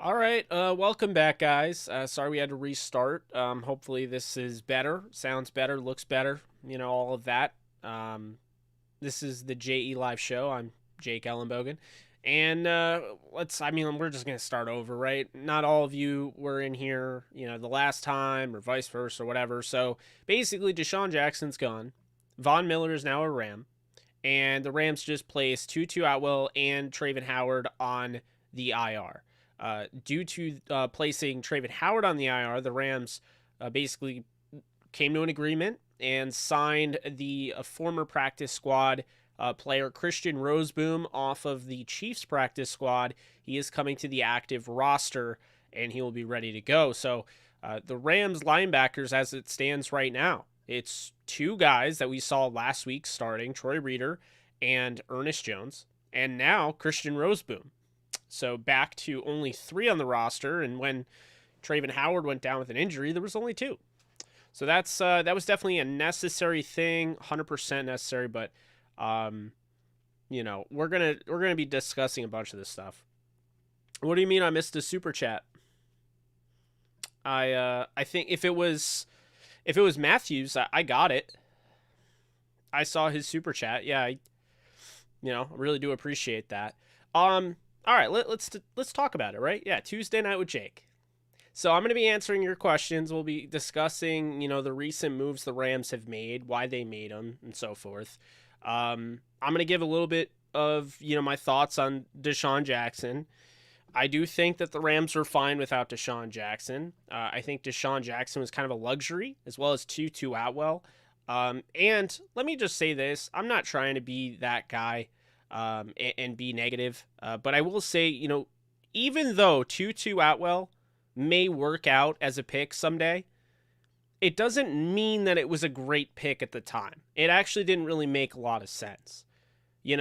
All right, welcome back, guys. Sorry we had to restart. Hopefully this is better, sounds better, looks better, all of that. This is the JE Live Show. I'm Jake Ellenbogen. And we're just going to start over, right? Not all of you were in here, the last time or vice versa or whatever. So basically, DeSean Jackson's gone. Von Miller is now a Ram. And the Rams just placed Tutu Atwell and Travin Howard on the IR. Due to placing Travin Howard on the IR, the Rams basically came to an agreement and signed the former practice squad player Christian Roseboom off of the Chiefs practice squad. He is coming to the active roster, and he will be ready to go. So the Rams linebackers, as it stands right now, it's two guys that we saw last week starting, Troy Reeder and Ernest Jones, and now Christian Roseboom. So back to only three on the roster, and when Travin Howard went down with an injury, there was only two. So that was definitely a necessary thing, 100% necessary. But we're gonna be discussing a bunch of this stuff. What do you mean I missed a super chat? I think if it was Matthews, I got it. I saw his super chat. Yeah, I really do appreciate that. All right, let's talk about it, right? Yeah, Tuesday night with Jake. So I'm going to be answering your questions. We'll be discussing, the recent moves the Rams have made, why they made them, and so forth. I'm going to give a little bit of, my thoughts on DeSean Jackson. I do think that the Rams were fine without DeSean Jackson. I think DeSean Jackson was kind of a luxury, as well as Tutu Atwell. And let me just say this. I'm not trying to be that guy and be negative. But I will say, even though Tutu Atwell may work out as a pick someday, it doesn't mean that it was a great pick at the time. It actually didn't really make a lot of sense. They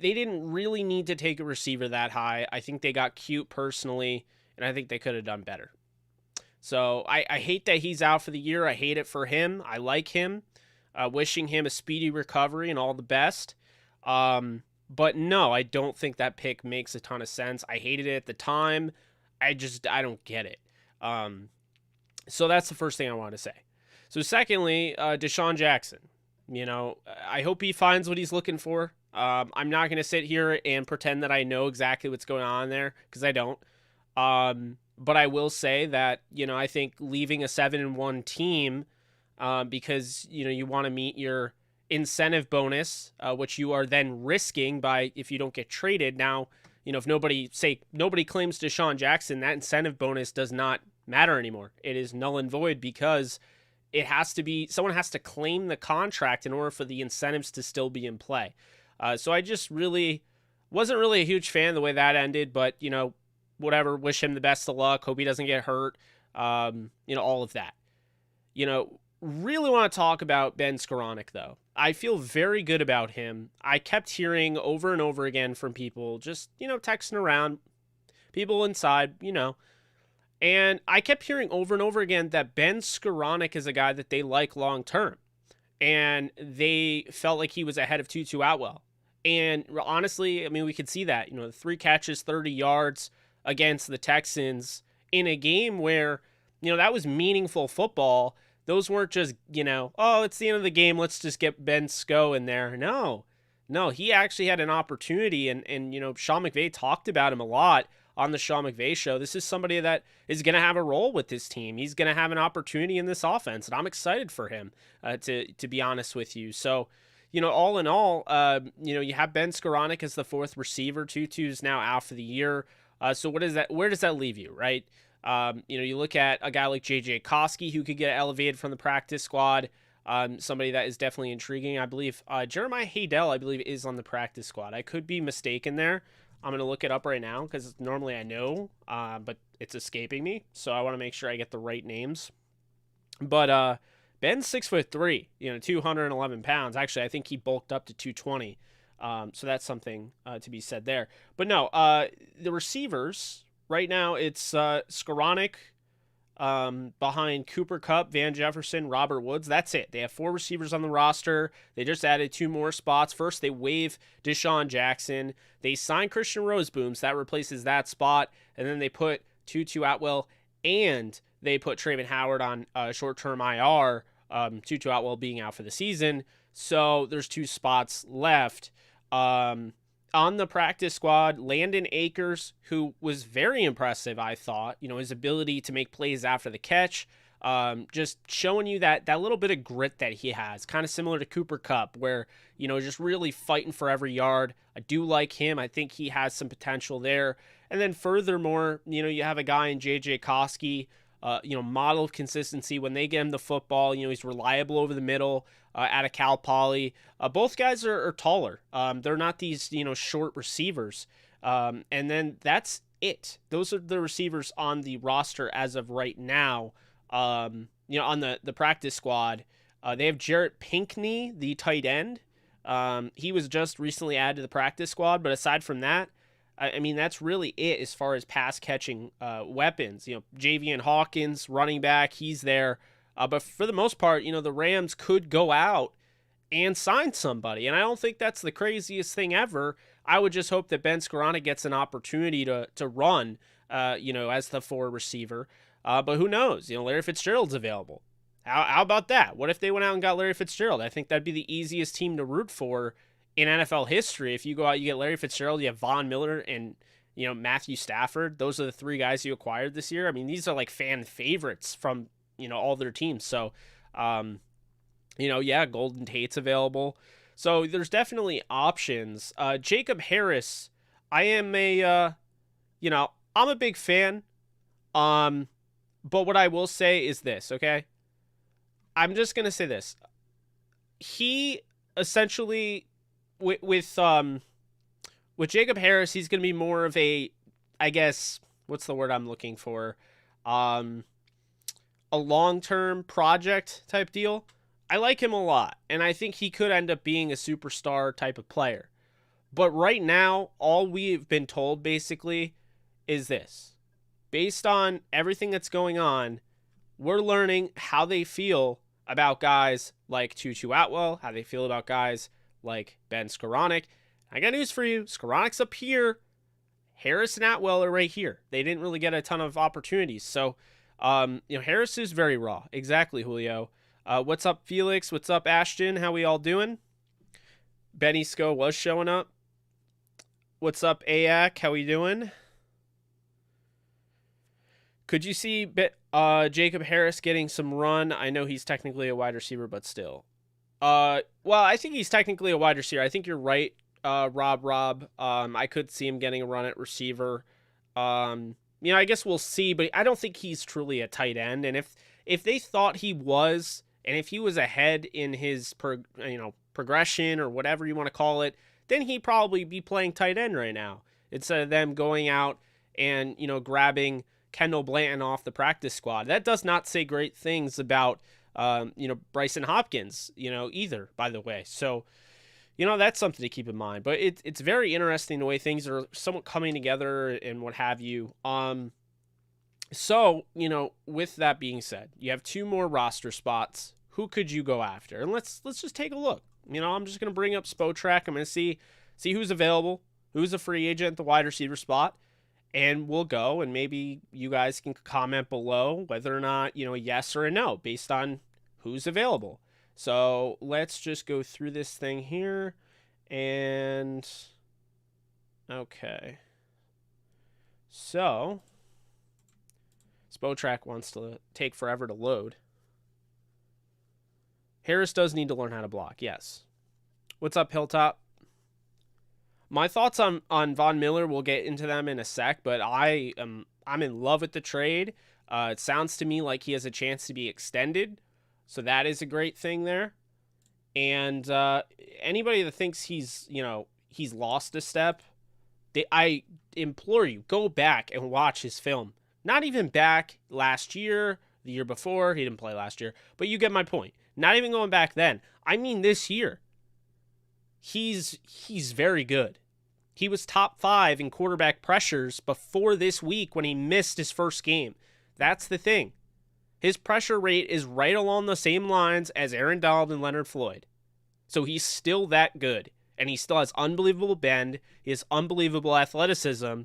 didn't really need to take a receiver that high. I think they got cute personally, and I think they could have done better. So I hate that he's out for the year. I hate it for him. I like him. Wishing him a speedy recovery and all the best. But no, I don't think that pick makes a ton of sense. I hated it at the time. I don't get it. So that's the first thing I want to say. So secondly, DeSean Jackson, I hope he finds what he's looking for. I'm not going to sit here and pretend that I know exactly what's going on there, because I don't. But I will say that, I think leaving a 7-1 team, because, you want to meet your incentive bonus, which you are then risking by if you don't get traded. Now, if nobody claims DeSean Jackson, that incentive bonus does not matter anymore. It is null and void, because someone has to claim the contract in order for the incentives to still be in play. So I just really wasn't really a huge fan of the way that ended, but whatever, wish him the best of luck. Hope he doesn't get hurt. All of that. Really want to talk about Ben Skoranek, though. I feel very good about him. I kept hearing over and over again from people, just, texting around, people inside, and I kept hearing over and over again that Ben Skoranek is a guy that they like long-term, and they felt like he was ahead of Tutu Atwell. And honestly, we could see that, 3 catches, 30 yards against the Texans in a game where, that was meaningful football. Those weren't just, it's the end of the game, let's just get Ben Sko in there. No, he actually had an opportunity, and Sean McVay talked about him a lot on the Sean McVay show. This is somebody that is going to have a role with this team. He's going to have an opportunity in this offense, and I'm excited for him, to be honest with you. So, all in all, you have Ben Skoranek as the 4th receiver. Tutu's now out for the year. So where does that leave you, right? You look at a guy like J.J. Koski, who could get elevated from the practice squad. Somebody that is definitely intriguing. I believe Jeremiah Haydell, is on the practice squad. I could be mistaken there. I'm going to look it up right now, because normally I know, but it's escaping me. So I want to make sure I get the right names. But Ben's 6'3", 211 pounds. Actually, I think he bulked up to 220. So that's something to be said there. But no, the receivers... Right now, it's Skoranek behind Cooper Kupp, Van Jefferson, Robert Woods. That's it. They have 4 receivers on the roster. They just added 2 more spots. First, they waive DeSean Jackson. They sign Christian Roseboom, so that replaces that spot. And then they put Tutu Atwell, and they put Trayvon Howard on short-term IR, Tutu Atwell being out for the season. So there's 2 spots left. On the practice squad, Landon Akers, who was very impressive, I thought. His ability to make plays after the catch, just showing you that little bit of grit that he has, kind of similar to Cooper Kupp, where, just really fighting for every yard. I do like him. I think he has some potential there. And then furthermore, you have a guy in J.J. Koski, model of consistency. When they get him the football, he's reliable over the middle, out of Cal Poly. Both guys are taller. They're not these, short receivers. And then that's it. Those are the receivers on the roster as of right now. On the practice squad, they have Jarrett Pinkney, the tight end. He was just recently added to the practice squad, but aside from that, I mean, that's really it as far as pass catching weapons. Javian Hawkins, running back, he's there. But for the most part, the Rams could go out and sign somebody. And I don't think that's the craziest thing ever. I would just hope that Ben Skoranek gets an opportunity to run, as the 4 receiver. But who knows? Larry Fitzgerald's available. How about that? What if they went out and got Larry Fitzgerald? I think that'd be the easiest team to root for in NFL history. If you go out, you get Larry Fitzgerald, you have Von Miller, and Matthew Stafford. Those are the 3 guys you acquired this year. I mean, these are like fan favorites from all their teams. So, Golden Tate's available. So there's definitely options. Jacob Harris, I'm a big fan. But what I will say is this, okay? I'm just going to say this. He essentially, with Jacob Harris, he's going to be more of a, I guess, what's the word I'm looking for? A long-term project type deal. I like him a lot, and I think he could end up being a superstar type of player. But right now, all we've been told basically is this. Based on everything that's going on, we're learning how they feel about guys like Tutu Atwell, how they feel about guys like Ben Skoranek. I got news for you. Skoranek's up here. Harris and Atwell are right here. They didn't really get a ton of opportunities. So, Harris is very raw. Exactly, Julio. What's up, Felix? What's up, Ashton? How we all doing? Benny Sco was showing up. What's up, Ayak? How we doing? Could you see Jacob Harris getting some run? I know he's technically a wide receiver, but still. Well, I think he's technically a wide receiver. I think you're right, Rob. I could see him getting a run at receiver. I guess we'll see, but I don't think he's truly a tight end. And if they thought he was, and if he was ahead in his progression or whatever you want to call it, then he'd probably be playing tight end right now instead of them going out and grabbing Kendall Blanton off the practice squad. That does not say great things about Bryson Hopkins, either, by the way. So, that's something to keep in mind. But it's very interesting the way things are somewhat coming together and what have you. So, with that being said, you have 2 more roster spots. Who could you go after? And let's just take a look. I'm just going to bring up Spotrac. I'm going to see who's available, who's a free agent at the wide receiver spot. And we'll go, and maybe you guys can comment below whether or not, a yes or a no based on who's available. So let's just go through this thing here. And, okay. So, Spotrac wants to take forever to load. Harris does need to learn how to block, yes. What's up, Hilltop? My thoughts on Von Miller, we'll get into them in a sec, but I'm in love with the trade. It sounds to me like he has a chance to be extended, so that is a great thing there. And anybody that thinks he's lost a step, I implore you, go back and watch his film. Not even back last year, the year before. He didn't play last year, but you get my point. Not even going back then. I mean this year. He's very good. He was top 5 in quarterback pressures before this week when he missed his first game. That's the thing. His pressure rate is right along the same lines as Aaron Donald and Leonard Floyd. So he's still that good. And he still has unbelievable bend. He has unbelievable athleticism.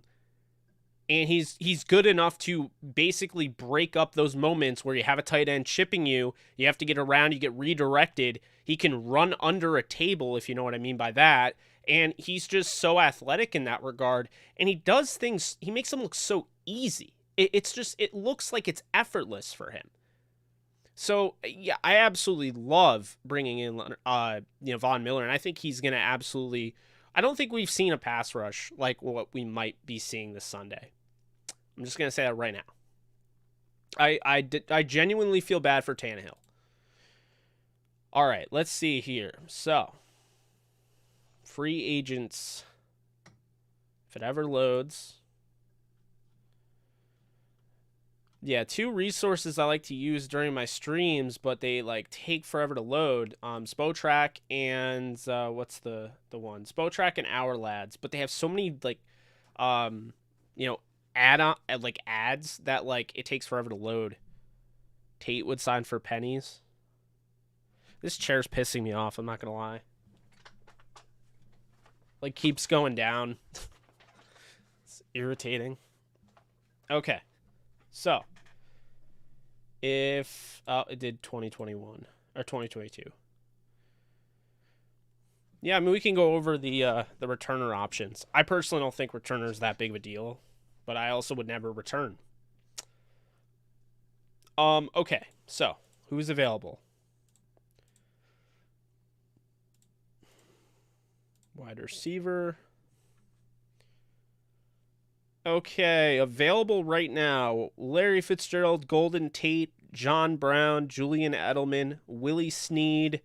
And he's good enough to basically break up those moments where you have a tight end chipping you, you have to get around, you get redirected. He can run under a table, if you know what I mean by that. And he's just so athletic in that regard. And he does things, he makes them look so easy. It looks like it's effortless for him. So, yeah, I absolutely love bringing in, Von Miller. And I think he's going to absolutely, I don't think we've seen a pass rush like what we might be seeing this Sunday. I'm just going to say that right now. I genuinely feel bad for Tannehill. All right, let's see here. So, free agents, if it ever loads. Yeah, 2 resources I like to use during my streams, but they like take forever to load. Spotrac and what's the one? Spotrac and Our Lads, but they have so many like ads that like it takes forever to load. Tate would sign for pennies. This chair's pissing me off, I'm not gonna lie. Like keeps going down. It's irritating. Okay. So, if it did 2021 or 2022. Yeah, I mean we can go over the returner options. I personally don't think returner is that big of a deal, but I also would never return. Okay, so who's available? Wide receiver. Okay, available right now. Larry Fitzgerald, Golden Tate, John Brown, Julian Edelman, Willie Snead,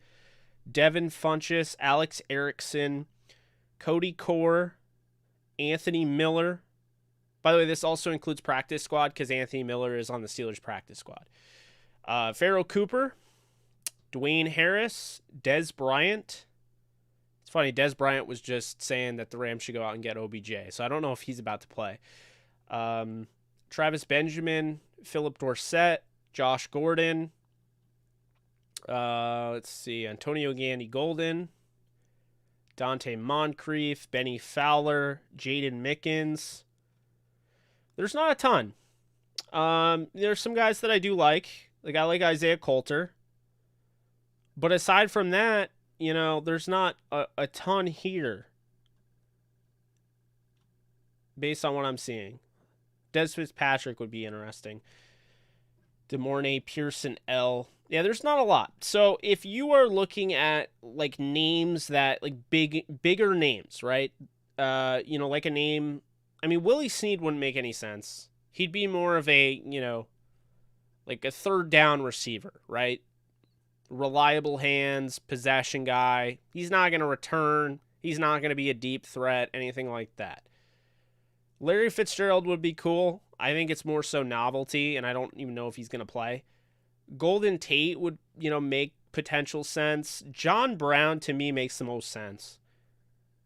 Devin Funchess, Alex Erickson, Cody Core, Anthony Miller. By the way, this also includes practice squad because Anthony Miller is on the Steelers practice squad. Pharaoh Cooper, Dwayne Harris, Dez Bryant. It's funny, Dez Bryant was just saying that the Rams should go out and get OBJ, so I don't know if he's about to play. Travis Benjamin, Philip Dorsett, Josh Gordon. Let's see, Antonio Gandy Golden, Dante Moncrief, Benny Fowler, Jaden Mickens. There's not a ton. There's some guys that I do like. Like I like Isaiah Coulter. But aside from that, there's not a ton here based on what I'm seeing. Des Fitzpatrick would be interesting. DeMornay Pearson L. Yeah, there's not a lot. So if you are looking at like names that like bigger names, right? Like a name. I mean, Willie Snead wouldn't make any sense. He'd be more of a, like a third down receiver, right? Reliable hands, possession guy. He's not going to return. He's not going to be a deep threat, anything like that. Larry Fitzgerald would be cool. I think it's more so novelty, and I don't even know if he's going to play. Golden Tate would, make potential sense. John Brown, to me, makes the most sense.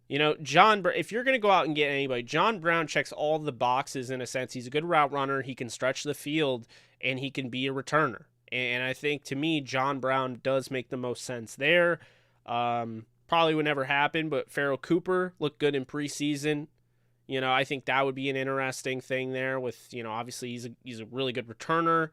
If you're going to go out and get anybody, John Brown checks all the boxes in a sense. He's a good route runner. He can stretch the field, and he can be a returner. And I think, to me, John Brown does make the most sense there. Probably would never happen, but Pharaoh Cooper looked good in preseason. I think that would be an interesting thing there with, obviously he's a really good returner.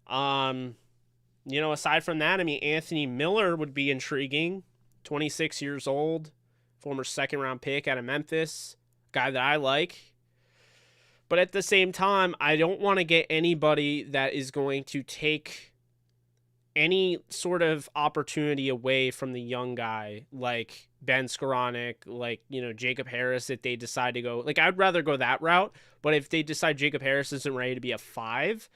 Aside from that, I mean, Anthony Miller would be intriguing. 26 years old, former second-round pick out of Memphis, guy that I like. But at the same time, I don't want to get anybody that is going to take any sort of opportunity away from the young guy, like Ben Skoranek, like, Jacob Harris, if they decide to go. Like, I'd rather go that route. But if they decide Jacob Harris isn't ready to be a 5,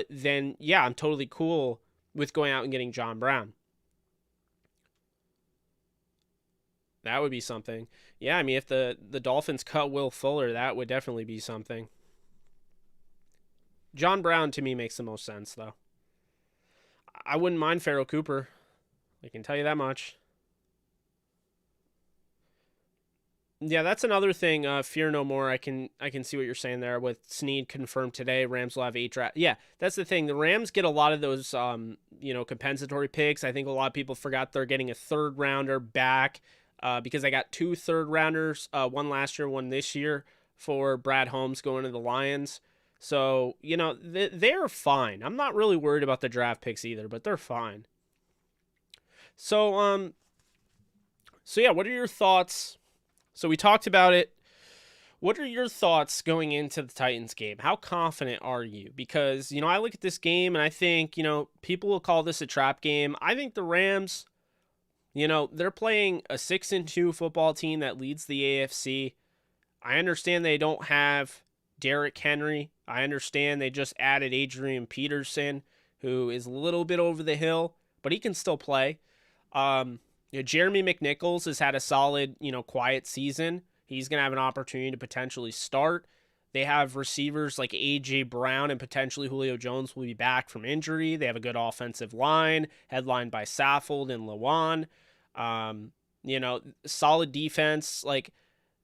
then, yeah, I'm totally cool with going out and getting John Brown. That would be something. Yeah, I mean, if the Dolphins cut Will Fuller, that would definitely be something. John Brown, to me, makes the most sense, though. I wouldn't mind Pharaoh Cooper. I can tell you that much. Yeah, that's another thing. Fear no more. I can see what you're saying there with Snead confirmed today. Rams will have 8 draft. Yeah, that's the thing. The Rams get a lot of those, compensatory picks. I think a lot of people forgot they're getting a 3rd rounder back because I got 2 3rd rounders, one last year, one this year, for Brad Holmes going to the Lions. So, you know, they're fine. I'm not really worried about the draft picks either, but they're fine. So, yeah, what are your thoughts? So we talked about it. What are your thoughts going into the Titans game? How confident are you? Because, you know, I look at this game and I think, you know, people will call this a trap game. I think the Rams, you know, they're playing a 6-2 football team that leads the AFC. I understand they don't have Derrick Henry. I understand they just added Adrian Peterson, who is a little bit over the hill, but he can still play. You know, Jeremy McNichols has had a solid, you know, quiet season. He's going to have an opportunity to potentially start. They have receivers like A.J. Brown and potentially Julio Jones will be back from injury. They have a good offensive line, headlined by Saffold and Lewan. You know, solid defense. Like,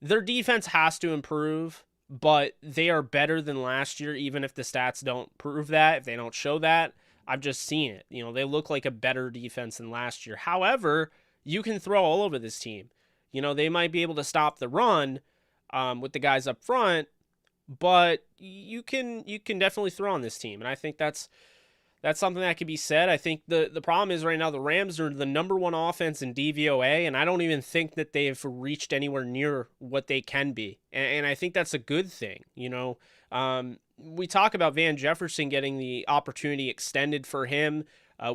their defense has to improve, but they are better than last year, even if the stats don't prove that, if they don't show that. I've just seen it. You know, they look like a better defense than last year. However, you can throw all over this team. You know, they might be able to stop the run with the guys up front, but you can definitely throw on this team. And I think that's something that can be said. I think the problem is right now the Rams are the #1 offense in DVOA, and I don't even think that they've reached anywhere near what they can be. And I think that's a good thing. You know, we talk about Van Jefferson getting the opportunity extended for him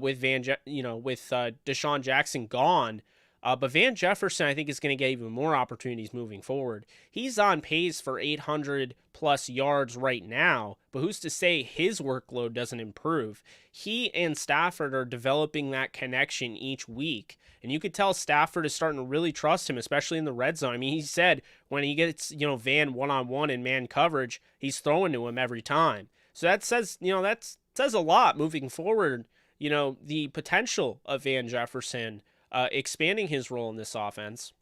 with DeSean Jackson gone. But Van Jefferson, I think, is going to get even more opportunities moving forward. He's on pace for 800-plus yards right now, but who's to say his workload doesn't improve? He and Stafford are developing that connection each week, and you could tell Stafford is starting to really trust him, especially in the red zone. I mean, he said when he gets, you know, Van one-on-one in man coverage, he's throwing to him every time. So that says, you know, that says a lot moving forward, you know, the potential of Van Jefferson expanding his role in this offense.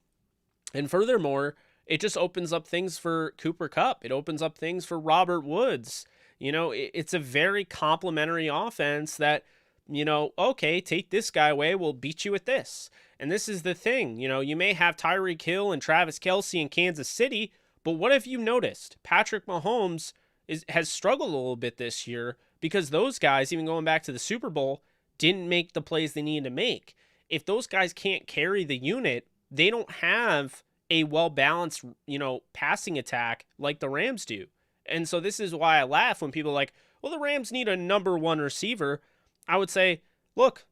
And furthermore, it just opens up things for Cooper Kupp. It opens up things for Robert Woods. You know, it's a very complementary offense that, you know, okay, take this guy away, we'll beat you with this. And this is the thing, you know, you may have Tyreek Hill and Travis Kelce in Kansas City, but what have you noticed? Patrick Mahomes has struggled a little bit this year because those guys, even going back to the Super Bowl, didn't make the plays they needed to make. If those guys can't carry the unit, they don't have a well-balanced, you know, passing attack like the Rams do. And so this is why I laugh when people are like, well, the Rams need a #1 receiver. I would say, look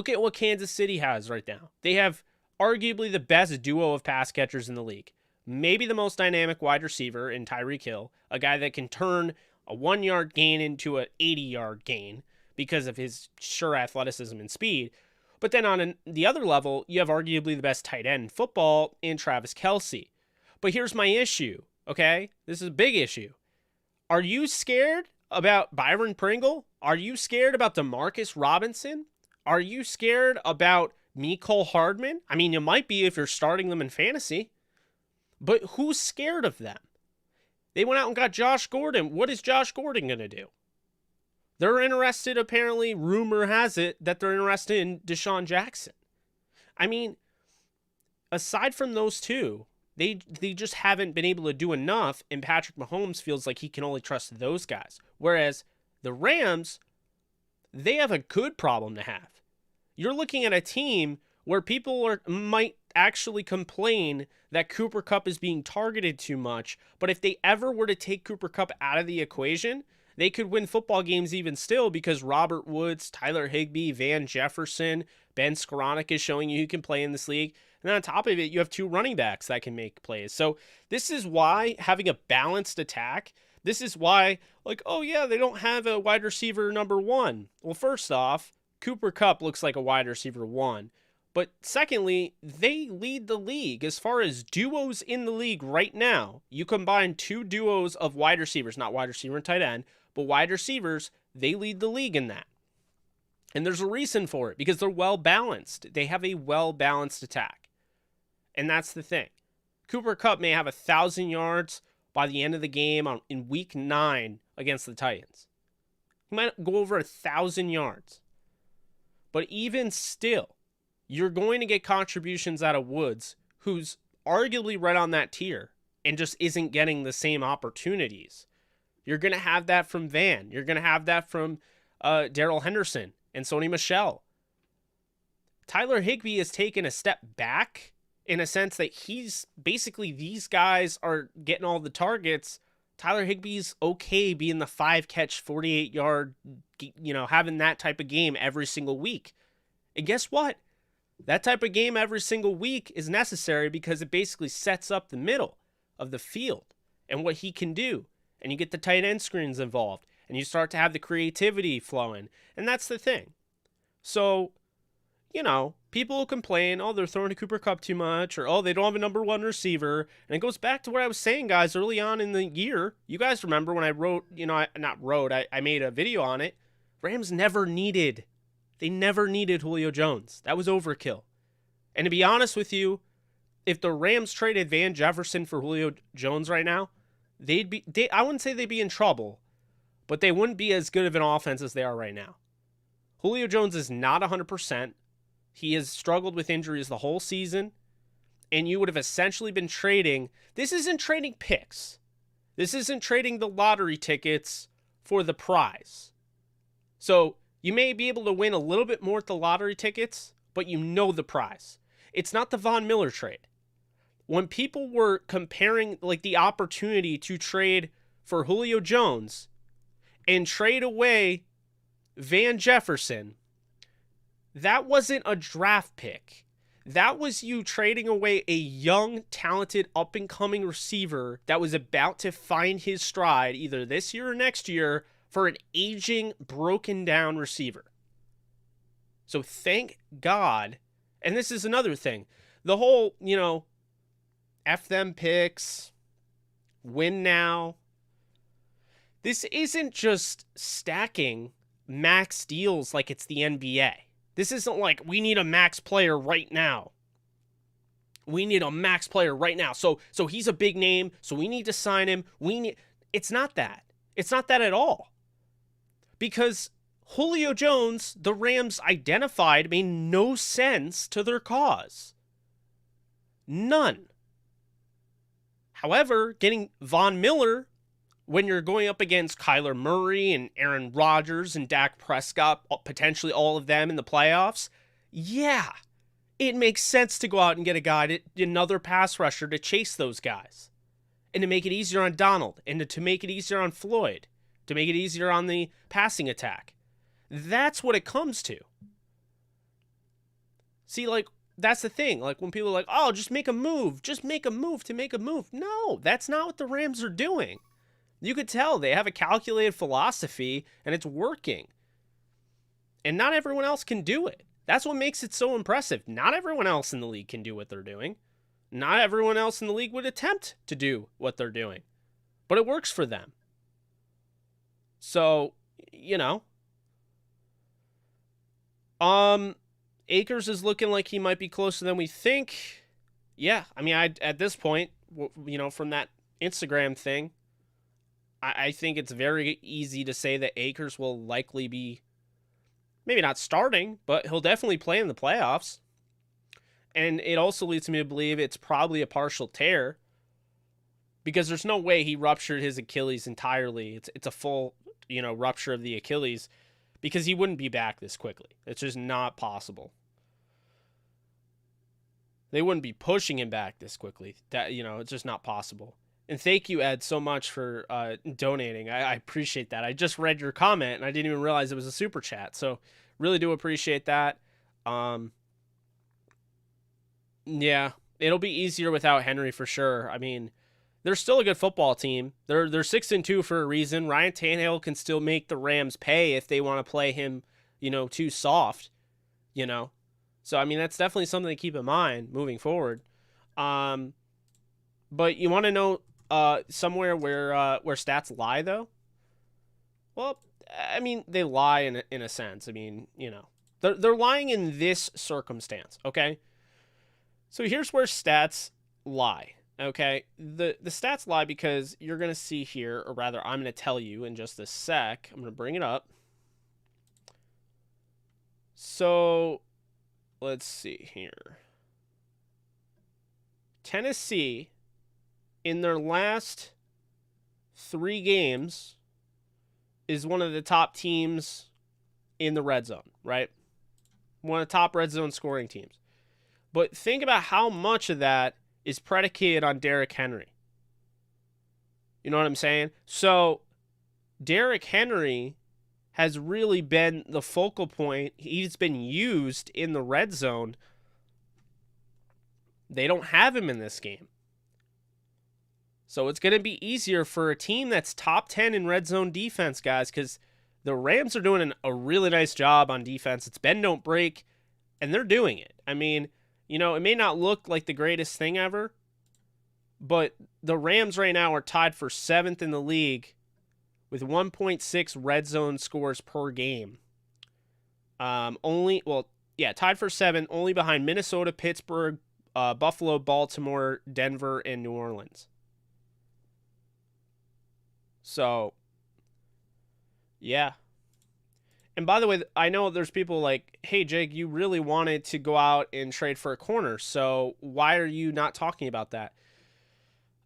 at what Kansas City has right now. They have arguably the best duo of pass catchers in the league. Maybe the most dynamic wide receiver in Tyreek Hill, a guy that can turn a 1-yard gain into an 80-yard gain because of his sure athleticism and speed. But then on the other level, you have arguably the best tight end in football in Travis Kelce. But here's my issue, okay? This is a big issue. Are you scared about Byron Pringle? Are you scared about Demarcus Robinson? Are you scared about Mecole Hardman? I mean, you might be if you're starting them in fantasy. But who's scared of them? They went out and got Josh Gordon. What is Josh Gordon going to do? They're interested, apparently, rumor has it, that they're interested in DeSean Jackson. I mean, aside from those two, they just haven't been able to do enough, and Patrick Mahomes feels like he can only trust those guys. Whereas the Rams, they have a good problem to have. You're looking at a team where people might actually complain that Cooper Kupp is being targeted too much, but if they ever were to take Cooper Kupp out of the equation, they could win football games even still because Robert Woods, Tyler Higbee, Van Jefferson, Ben Skoranek is showing you can play in this league. And then on top of it, you have 2 running backs that can make plays. So this is why having a balanced attack, this is why, like, oh yeah, they don't have a wide receiver #1. Well, first off, Cooper Kupp looks like a wide receiver 1. But secondly, they lead the league as far as duos in the league right now. You combine 2 duos of wide receivers, not wide receiver and tight end, but wide receivers, they lead the league in that. And there's a reason for it, because they're well-balanced. They have a well-balanced attack. And that's the thing. Cooper Kupp may have 1,000 yards by the end of the game in week 9 against the Titans. He might go over 1,000 yards. But even still, you're going to get contributions out of Woods, who's arguably right on that tier. and just isn't getting the same opportunities. You're going to have that from Van. You're going to have that from Darrell Henderson and Sony Michel. Tyler Higbee has taken a step back in a sense that he's basically, these guys are getting all the targets. Tyler Higbee's okay being the 5-catch, 48-yard, having that type of game every single week. And guess what? That type of game every single week is necessary because it basically sets up the middle of the field and what he can do. And you get the tight end screens involved, and you start to have the creativity flowing. And that's the thing. So, people will complain, oh, they're throwing to Cooper Kupp too much, or, oh, they don't have a number one receiver. And it goes back to what I was saying, guys, early on in the year. You guys remember when I wrote, I made a video on it. Rams they never needed Julio Jones. That was overkill. And to be honest with you, if the Rams traded Van Jefferson for Julio Jones right now, I wouldn't say they'd be in trouble, but they wouldn't be as good of an offense as they are right now. Julio Jones is not 100%. He has struggled with injuries the whole season, and you would have essentially been trading. This isn't trading picks. This isn't trading the lottery tickets for the prize. So you may be able to win a little bit more at the lottery tickets, but the prize. It's not the Von Miller trade. When people were comparing the opportunity to trade for Julio Jones and trade away Van Jefferson, that wasn't a draft pick. That was you trading away a young, talented, up-and-coming receiver that was about to find his stride either this year or next year for an aging, broken-down receiver. So thank God. And this is another thing. The whole, F them picks, win now. This isn't just stacking max deals like it's the NBA. This isn't like we need a max player right now. We need a max player right now. So he's a big name, so we need to sign him. It's not that. It's not that at all. Because Julio Jones, the Rams identified, made no sense to their cause. None. However, getting Von Miller when you're going up against Kyler Murray and Aaron Rodgers and Dak Prescott, potentially all of them in the playoffs, yeah, it makes sense to go out and get a guy, another pass rusher to chase those guys. And to make it easier on Donald, and to make it easier on Floyd, to make it easier on the passing attack. That's what it comes to. See, that's the thing. When people are like, oh, just make a move. Just make a move to make a move. No, that's not what the Rams are doing. You could tell they have a calculated philosophy, and it's working. And not everyone else can do it. That's what makes it so impressive. Not everyone else in the league can do what they're doing. Not everyone else in the league would attempt to do what they're doing. But it works for them. So, Akers is looking like he might be closer than we think. Yeah, at this point, from that Instagram thing, I think it's very easy to say that Akers will likely be, maybe not starting, but he'll definitely play in the playoffs. And it also leads me to believe it's probably a partial tear, because there's no way he ruptured his Achilles entirely. It's a full, rupture of the Achilles, because he wouldn't be back this quickly. It's just not possible. They wouldn't be pushing him back this quickly. That, it's just not possible. And thank you, Ed, so much for donating. I appreciate that. I just read your comment, and I didn't even realize it was a super chat. So really do appreciate that. Yeah, it'll be easier without Henry for sure. They're still a good football team. They're 6-2 for a reason. Ryan Tannehill can still make the Rams pay if they want to play him, too soft, So, that's definitely something to keep in mind moving forward. But you want to know somewhere where stats lie, though? Well, they lie in a sense. They're lying in this circumstance, okay? So here's where stats lie, okay? The stats lie because you're going to see here, or rather I'm going to tell you in just a sec. I'm going to bring it up. So let's see here. Tennessee in their last 3 games, is one of the top teams in the red zone, right? One of the top red zone scoring teams. But think about how much of that is predicated on Derrick Henry. You know what I'm saying? So Derrick Henry has really been the focal point. He's been used in the red zone. They don't have him in this game. So it's going to be easier for a team that's top 10 in red zone defense, guys, because the Rams are doing a really nice job on defense. It's bend, don't break, and they're doing it. I mean, you know, it may not look like the greatest thing ever, but the Rams right now are tied for 7th in the league with 1.6 red zone scores per game. Tied for 7th, only behind Minnesota, Pittsburgh, Buffalo, Baltimore, Denver, and New Orleans. So, yeah. And by the way, I know there's people like, hey, Jake, you really wanted to go out and trade for a corner, so why are you not talking about that?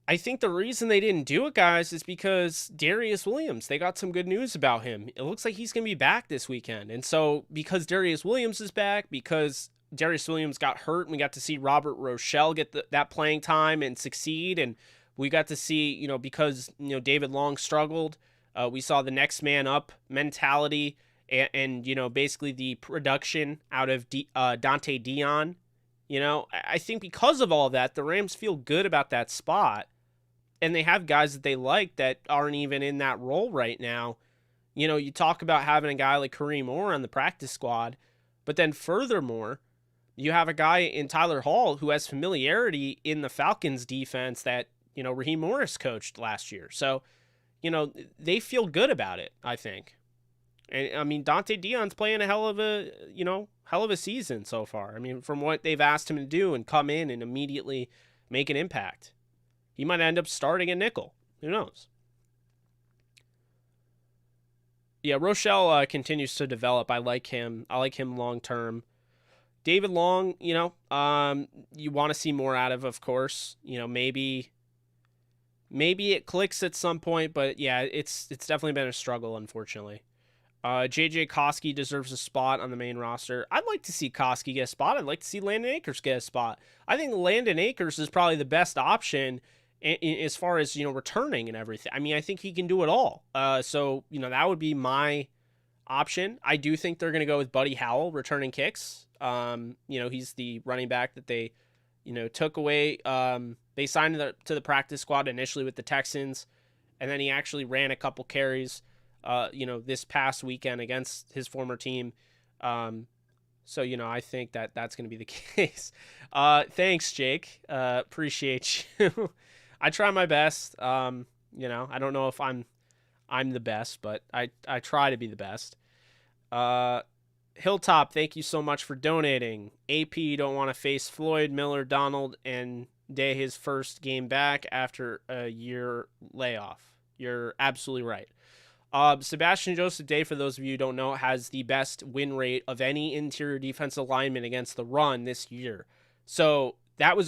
I think the reason they didn't do it, guys, is because Darius Williams, they got some good news about him. It looks like he's going to be back this weekend. And so because Darius Williams is back, because Darius Williams got hurt, and we got to see Robert Rochelle get that playing time and succeed, and we got to see, because, David Long struggled, we saw the next man up mentality and basically the production out of Dante Dion. I think because of all that, the Rams feel good about that spot, and they have guys that they like that aren't even in that role right now. You talk about having a guy like Kareem Orr on the practice squad, but then furthermore, you have a guy in Tyler Hall who has familiarity in the Falcons defense that, Raheem Morris coached last year. So, they feel good about it, I think. And I mean, Dante Dion's playing a hell of a season so far. I mean, from what they've asked him to do and come in and immediately make an impact. He might end up starting a nickel. Who knows? Yeah, Rochelle continues to develop. I like him. I like him long term. David Long, you want to see more out of course. Maybe it clicks at some point, but yeah, it's definitely been a struggle, unfortunately. JJ Koski deserves a spot on the main roster. I'd like to see Koski get a spot. I'd like to see Landon Akers get a spot. I think Landon Akers is probably the best option as far as, returning and everything. I mean, I think he can do it all. So, that would be my option. I do think they're going to go with Buddy Howell returning kicks. He's the running back that they, took away. They signed to the practice squad initially with the Texans, and then he actually ran a couple carries this past weekend against his former team. So, I think that's going to be the case. Thanks, Jake. Appreciate you. I try my best. I don't know if I'm the best, but I try to be the best. Hilltop, thank you so much for donating. AP, don't want to face Floyd, Miller, Donald, and Day his first game back after a year layoff. You're absolutely right. Sebastian Joseph Day, for those of you who don't know, has the best win rate of any interior defensive lineman against the run this year. So that was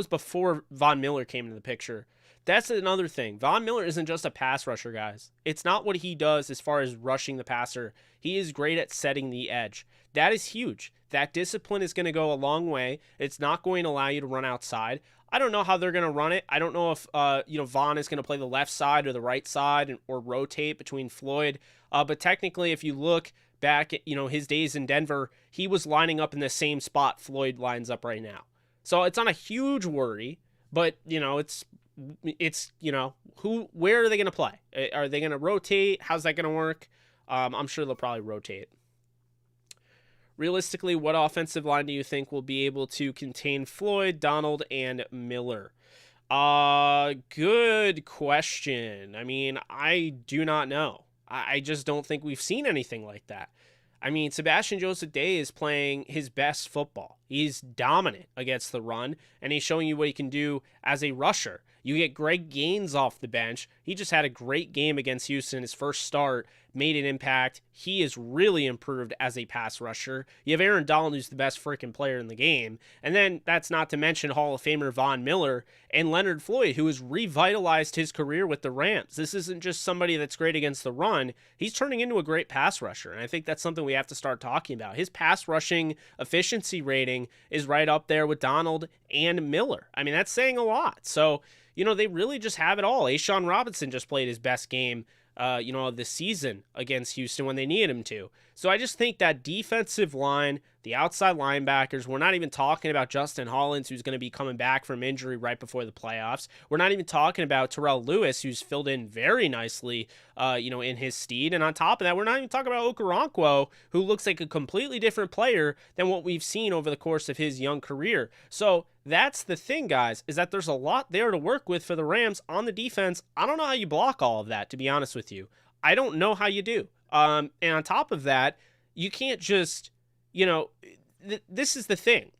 before Von Miller came into the picture. That's another thing. Von Miller isn't just a pass rusher, guys. It's not what he does as far as rushing the passer. He is great at setting the edge. That is huge. That discipline is going to go a long way. It's not going to allow you to run outside. I don't know how they're going to run it. I don't know if Von is going to play the left side or the right side or rotate between Floyd. But technically, if you look back at his days in Denver, he was lining up in the same spot Floyd lines up right now. So it's not a huge worry, but where are they going to play? Are they going to rotate? How's that going to work? I'm sure they'll probably rotate. Realistically, what offensive line do you think will be able to contain Floyd, Donald, and Miller? Good question. I mean, I do not know. I just don't think we've seen anything like that. I mean, Sebastian Joseph Day is playing his best football. He's dominant against the run, and he's showing you what he can do as a rusher. You get Greg Gaines off the bench. He just had a great game against Houston, his first start, made an impact. He is really improved as a pass rusher. You have Aaron Donald, who's the best freaking player in the game. And then that's not to mention Hall of Famer Von Miller and Leonard Floyd, who has revitalized his career with the Rams. This isn't just somebody that's great against the run. He's turning into a great pass rusher. And I think that's something we have to start talking about. His pass rushing efficiency rating is right up there with Donald and Miller. I mean, that's saying a lot. So, they really just have it all. A'Shaun Robinson just played his best game, this season against Houston when they needed him to. So I just think that defensive line, the outside linebackers, we're not even talking about Justin Hollins, who's going to be coming back from injury right before the playoffs. We're not even talking about Terrell Lewis, who's filled in very nicely, in his steed. And on top of that, we're not even talking about Okoronkwo, who looks like a completely different player than what we've seen over the course of his young career. So that's the thing, guys, is that there's a lot there to work with for the Rams on the defense. I don't know how you block all of that, to be honest with you. I don't know how you do. And on top of that, you can't just, this is the thing,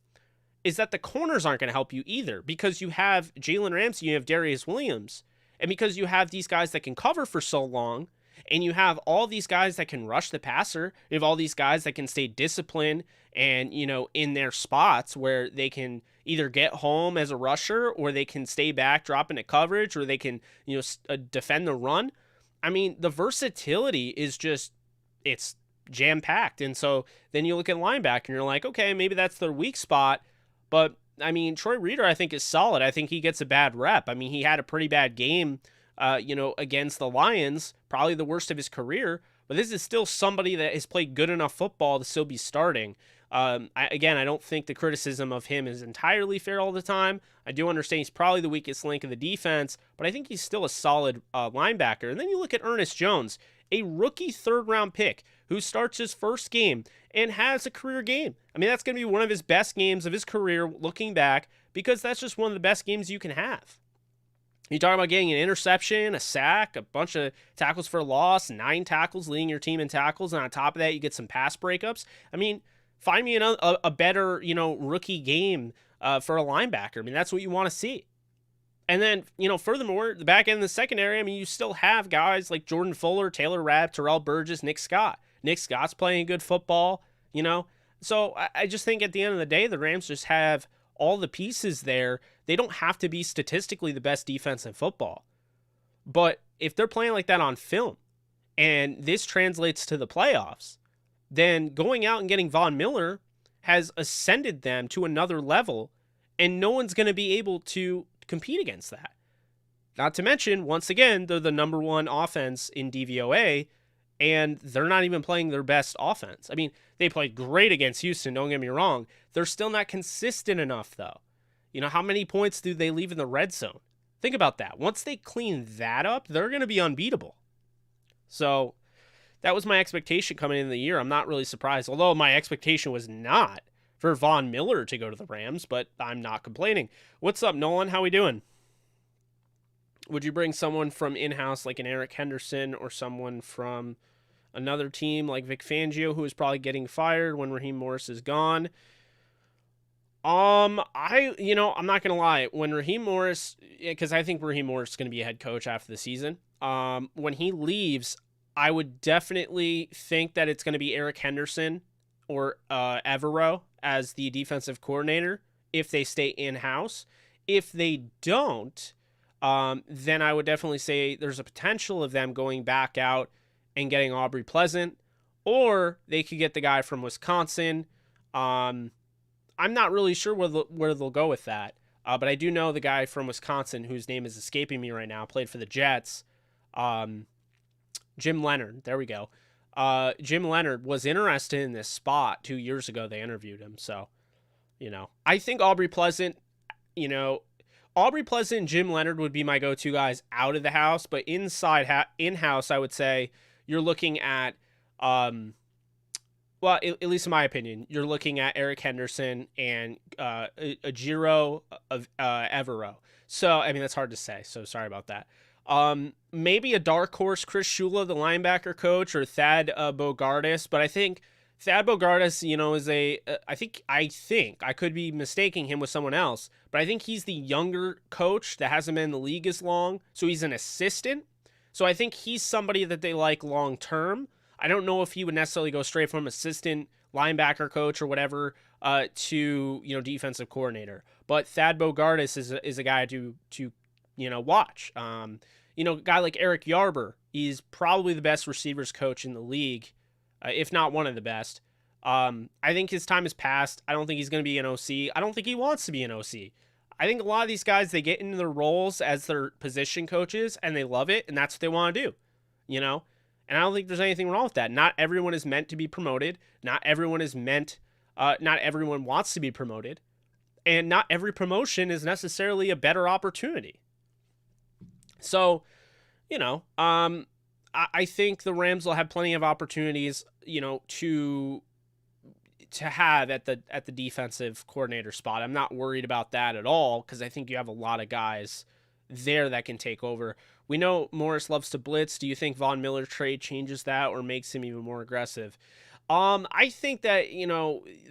is that the corners aren't going to help you either, because you have Jalen Ramsey, you have Darius Williams, and because you have these guys that can cover for so long, and you have all these guys that can rush the passer, you have all these guys that can stay disciplined and, in their spots where they can either get home as a rusher, or they can stay back, drop into coverage, or they can, defend the run. I mean, the versatility is just, it's jam-packed. And so then you look at linebacker and you're like, okay, maybe that's their weak spot. But, I mean, Troy Reeder, I think, is solid. I think he gets a bad rep. I mean, he had a pretty bad game, against the Lions, probably the worst of his career. But this is still somebody that has played good enough football to still be starting. I don't think the criticism of him is entirely fair all the time. I do understand he's probably the weakest link of the defense, but I think he's still a solid linebacker. And then you look at Ernest Jones, a rookie third-round pick who starts his first game and has a career game. I mean, that's going to be one of his best games of his career looking back, because that's just one of the best games you can have. You talk about getting an interception, a sack, a bunch of tackles for loss, 9 tackles, leading your team in tackles, and on top of that, you get some pass breakups. I mean, find me a better, rookie game for a linebacker. I mean, that's what you want to see. And then, furthermore, the back end of the secondary, I mean, you still have guys like Jordan Fuller, Taylor Rapp, Terrell Burgess, Nick Scott. Nick Scott's playing good football, So I just think at the end of the day, the Rams just have all the pieces there. They don't have to be statistically the best defense in football. But if they're playing like that on film, and this translates to the playoffs, then going out and getting Von Miller has ascended them to another level, and no one's going to be able to compete against that. Not to mention, once again, they're the number 1 offense in DVOA, and they're not even playing their best offense. I mean, they played great against Houston, don't get me wrong. They're still not consistent enough, though. How many points do they leave in the red zone? Think about that. Once they clean that up, they're going to be unbeatable. So that was my expectation coming into the year. I'm not really surprised, although my expectation was not for Von Miller to go to the Rams, but I'm not complaining. What's up, Nolan? How we doing? Would you bring someone from in-house like an Eric Henderson, or someone from another team like Vic Fangio, who is probably getting fired when Raheem Morris is gone? I'm not going to lie. When Raheem Morris, because I think Raheem Morris is going to be a head coach after the season, when he leaves, I would definitely think that it's going to be Eric Henderson or Evero as the defensive coordinator if they stay in-house. If they don't, then I would definitely say there's a potential of them going back out and getting Aubrey Pleasant, or they could get the guy from Wisconsin. I'm not really sure where they'll go with that, but I do know the guy from Wisconsin, whose name is escaping me right now, played for the Jets. Jim Leonard. There we go. Jim Leonard was interested in this spot 2 years ago. They interviewed him. So, I think Aubrey Pleasant and Jim Leonard would be my go-to guys out of the house, but in-house, I would say you're looking at, well, at least in my opinion, you're looking at Eric Henderson and Ajiro of Evero. So, I mean, that's hard to say, so sorry about that. Maybe a dark horse, Chris Shula, the linebacker coach, or Thad Bogardus, but I think Thad Bogardus, is I think I could be mistaking him with someone else, but I think he's the younger coach that hasn't been in the league as long, so he's an assistant. So I think he's somebody that they like long term. I don't know if he would necessarily go straight from assistant linebacker coach or whatever to defensive coordinator. But Thad Bogardus is a guy to watch. A guy like Eric Yarber is probably the best receivers coach in the league, if not one of the best. I think his time has passed. I don't think he's going to be an OC. I don't think he wants to be an OC. I think a lot of these guys, they get into their roles as their position coaches and they love it, and that's what they want to do, And I don't think there's anything wrong with that. Not everyone is meant to be promoted. Not everyone wants to be promoted. And not every promotion is necessarily a better opportunity. So, I think the Rams will have plenty of opportunities, to have at the defensive coordinator spot. I'm not worried about that at all because I think you have a lot of guys there that can take over. We know Morris loves to blitz. Do you think Von Miller trade changes that or makes him even more aggressive? I think that,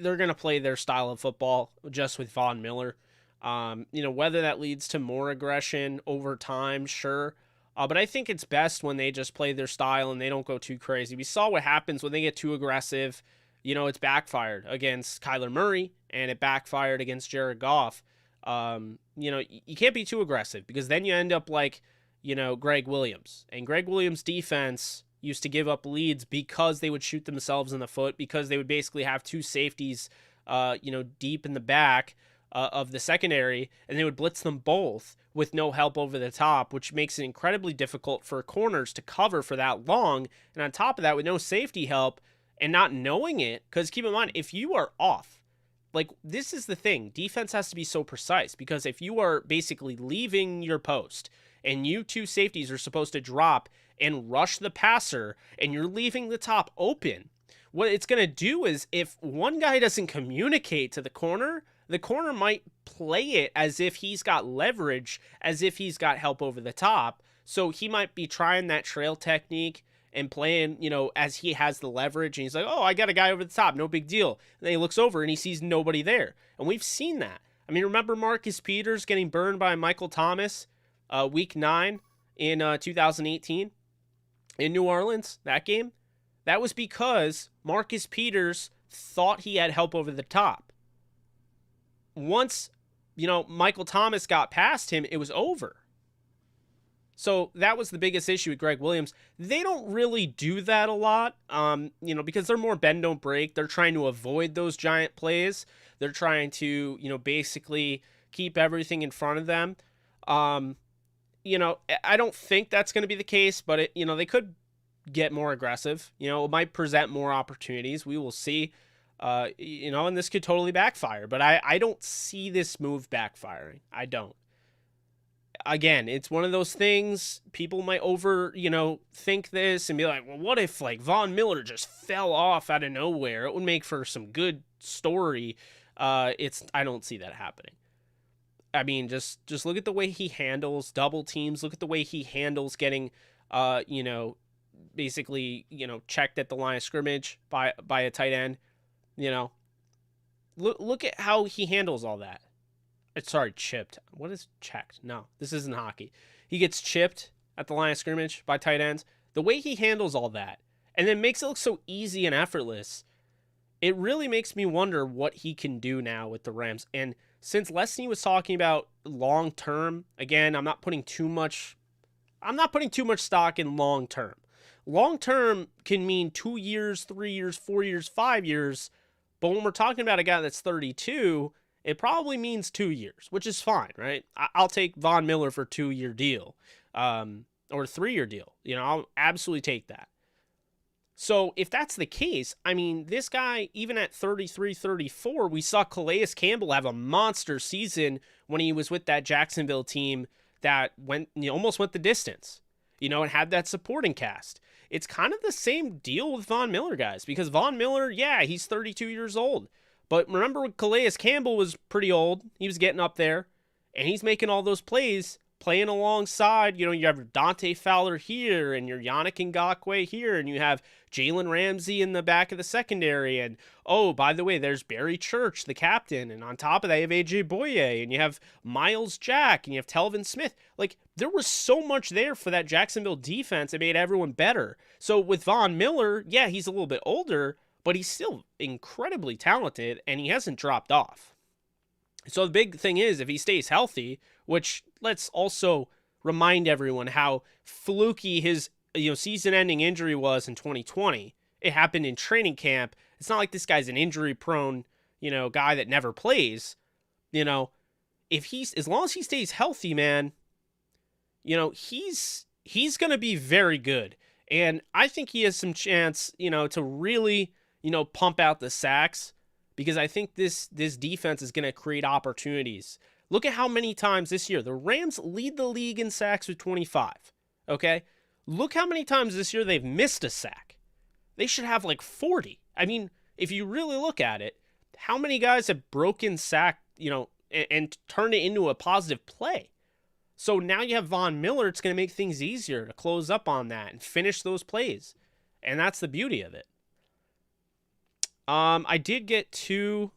they're going to play their style of football just with Von Miller. Whether that leads to more aggression over time, sure. But I think it's best when they just play their style and they don't go too crazy. We saw what happens when they get too aggressive. It's backfired against Kyler Murray and it backfired against Jared Goff. You can't be too aggressive because then you end up like, Greg Williams. And Greg Williams' defense used to give up leads because they would shoot themselves in the foot, because they would basically have two safeties, deep in the back of the secondary, and they would blitz them both with no help over the top, which makes it incredibly difficult for corners to cover for that long. And on top of that, with no safety help and not knowing it, because keep in mind, if you are off, like this is the thing, defense has to be so precise, because if you are basically leaving your post and you two safeties are supposed to drop and rush the passer and you're leaving the top open, what it's going to do is if one guy doesn't communicate to the corner might play it as if he's got leverage, as if he's got help over the top. So he might be trying that trail technique and playing, as he has the leverage, and he's like, oh, I got a guy over the top, no big deal. And then he looks over and he sees nobody there. And we've seen that. I mean, remember Marcus Peters getting burned by Michael Thomas week 9 in 2018 in New Orleans, that game? That was because Marcus Peters thought he had help over the top. Once, Michael Thomas got past him, it was over. So that was the biggest issue with Greg Williams. They don't really do that a lot, because they're more bend, don't break. They're trying to avoid those giant plays. They're trying to, basically keep everything in front of them. I don't think that's going to be the case, but they could get more aggressive. It might present more opportunities. We will see. And this could totally backfire, but I don't see this move backfiring. I don't. Again, it's one of those things, people might think this and be like, well, what if like Von Miller just fell off out of nowhere? It would make for some good story. I don't see that happening. I mean, just look at the way he handles double teams. Look at the way he handles getting, basically, checked at the line of scrimmage by a tight end. Look at how he handles all that. Sorry, chipped. What is checked? No, this isn't hockey. He gets chipped at the line of scrimmage by tight ends. The way he handles all that and then makes it look so easy and effortless, it really makes me wonder what he can do now with the Rams. And since Lesney was talking about long term, again, I'm not putting too much stock in long term. Long term can mean 2 years, 3 years, 4 years, 5 years. But when we're talking about a guy that's 32, it probably means 2 years, which is fine, right? I'll take Von Miller for a 2-year deal, or a 3-year deal. I'll absolutely take that. So if that's the case, I mean, this guy, even at 33, 34, we saw Calais Campbell have a monster season when he was with that Jacksonville team that almost went the distance, and had that supporting cast. It's kind of the same deal with Von Miller, guys, because Von Miller, yeah, he's 32 years old. But remember when Calais Campbell was pretty old, he was getting up there, and he's making all those plays playing alongside, you know, you have Dante Fowler here and your Yannick Ngakoue here, and you have Jalen Ramsey in the back of the secondary. And, oh, by the way, there's Barry Church, the captain. And on top of that, you have AJ Boye, and you have Miles Jack, and you have Telvin Smith. Like, there was so much there for that Jacksonville defense. It made everyone better. So with Von Miller, yeah, he's a little bit older, but he's still incredibly talented, and he hasn't dropped off. So the big thing is, if he stays healthy, which let's also remind everyone how fluky his season-ending injury was in 2020. It happened in training camp. It's not like this guy's an injury-prone, guy that never plays. As long as he stays healthy, man, he's gonna be very good, and I think he has some chance, to really, pump out the sacks, because I think this defense is gonna create opportunities. Look at how many times this year the Rams lead the league in sacks with 25. Okay, look how many times this year they've missed a sack. They should have like 40. I mean, if you really look at it, how many guys have broken sack, and turned it into a positive play? So now you have Von Miller. It's going to make things easier to close up on that and finish those plays. And that's the beauty of it. I did get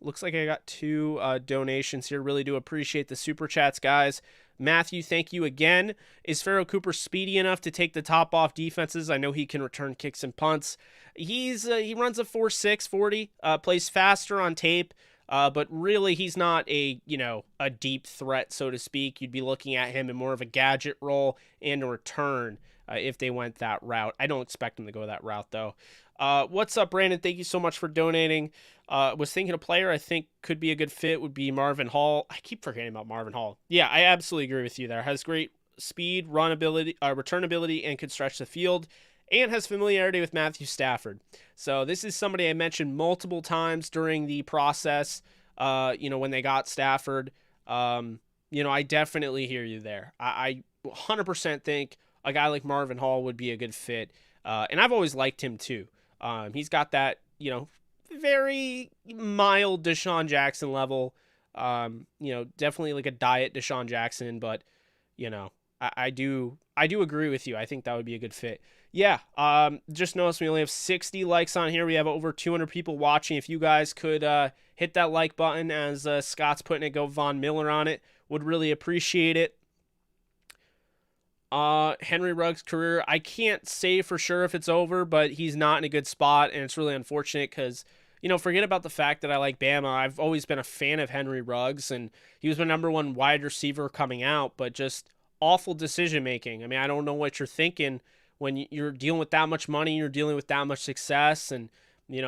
looks like I got two donations here. Really do appreciate the super chats, guys. Matthew, thank you again. Is Pharaoh Cooper speedy enough to take the top off defenses? I know he can return kicks and punts. He runs a 4.6 40, plays faster on tape. But really, he's not a deep threat, so to speak. You'd be looking at him in more of a gadget role and a return if they went that route. I don't expect him to go that route, though. What's up, Brandon? Thank you so much for donating. Was thinking a player I think could be a good fit would be Marvin Hall. I keep forgetting about Marvin Hall. Yeah, I absolutely agree with you there. Has great speed, run ability, return ability, and could stretch the field, and has familiarity with Matthew Stafford. So this is somebody I mentioned multiple times during the process, when they got Stafford. I definitely hear you there. I 100% think a guy like Marvin Hall would be a good fit. And I've always liked him too. He's got that, very mild DeSean Jackson level. Definitely like a diet DeSean Jackson, but, I do agree with you. I think that would be a good fit. Yeah, just noticed we only have 60 likes on here. We have over 200 people watching. If you guys could hit that like button as Scott's putting it, go Von Miller on it, would really appreciate it. Henry Ruggs' career, I can't say for sure if it's over, but he's not in a good spot, and it's really unfortunate because, forget about the fact that I like Bama. I've always been a fan of Henry Ruggs, and he was my number one wide receiver coming out, but just awful decision-making. I mean, I don't know what you're thinking when you're dealing with that much money, you're dealing with that much success, and,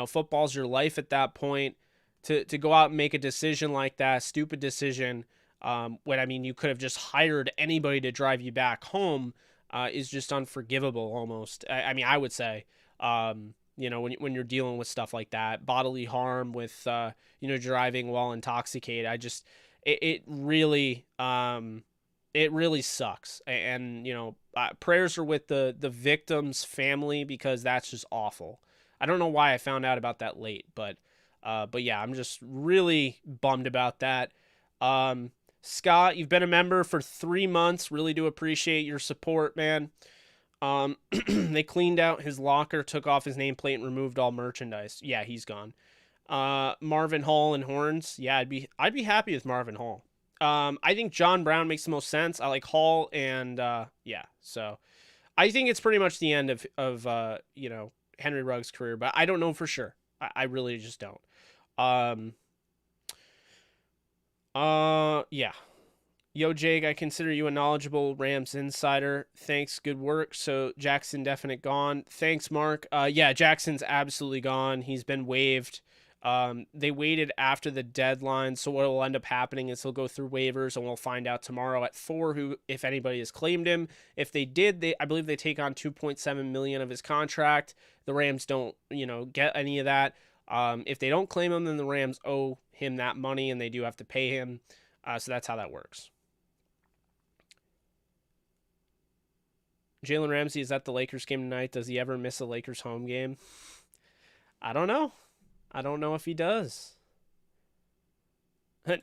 football's your life at that point. To go out and make a decision like that, stupid decision, when, you could have just hired anybody to drive you back home, is just unforgivable almost. I would say, when you're dealing with stuff like that, bodily harm with, driving while intoxicated, it really sucks. And, prayers are with the victim's family, because that's just awful. I don't know why I found out about that late, but yeah, I'm just really bummed about that. Scott, you've been a member for 3 months. Really do appreciate your support, man. They cleaned out his locker, took off his nameplate, and removed all merchandise. Yeah, he's gone. Marvin Hall and horns. Yeah, I'd be happy with Marvin Hall. I think John Brown makes the most sense. I like Hall, and yeah. So I think it's pretty much the end of Henry Ruggs' career, but I don't know for sure. I really just don't. Yeah. Yo, Jake, I consider you a knowledgeable Rams insider. Thanks. Good work. So Jackson definite gone. Thanks, Mark. Yeah, Jackson's absolutely gone. He's been waived. They waited after the deadline. So what will end up happening is he'll go through waivers, and we'll find out tomorrow at 4 if anybody has claimed him. If they did, I believe they take on $2.7 million of his contract. The Rams don't, get any of that. If they don't claim him, then the Rams owe him that money, and they do have to pay him. So that's how that works. Jalen Ramsey is at the Lakers game tonight. Does he ever miss a Lakers home game? I don't know. I don't know if he does.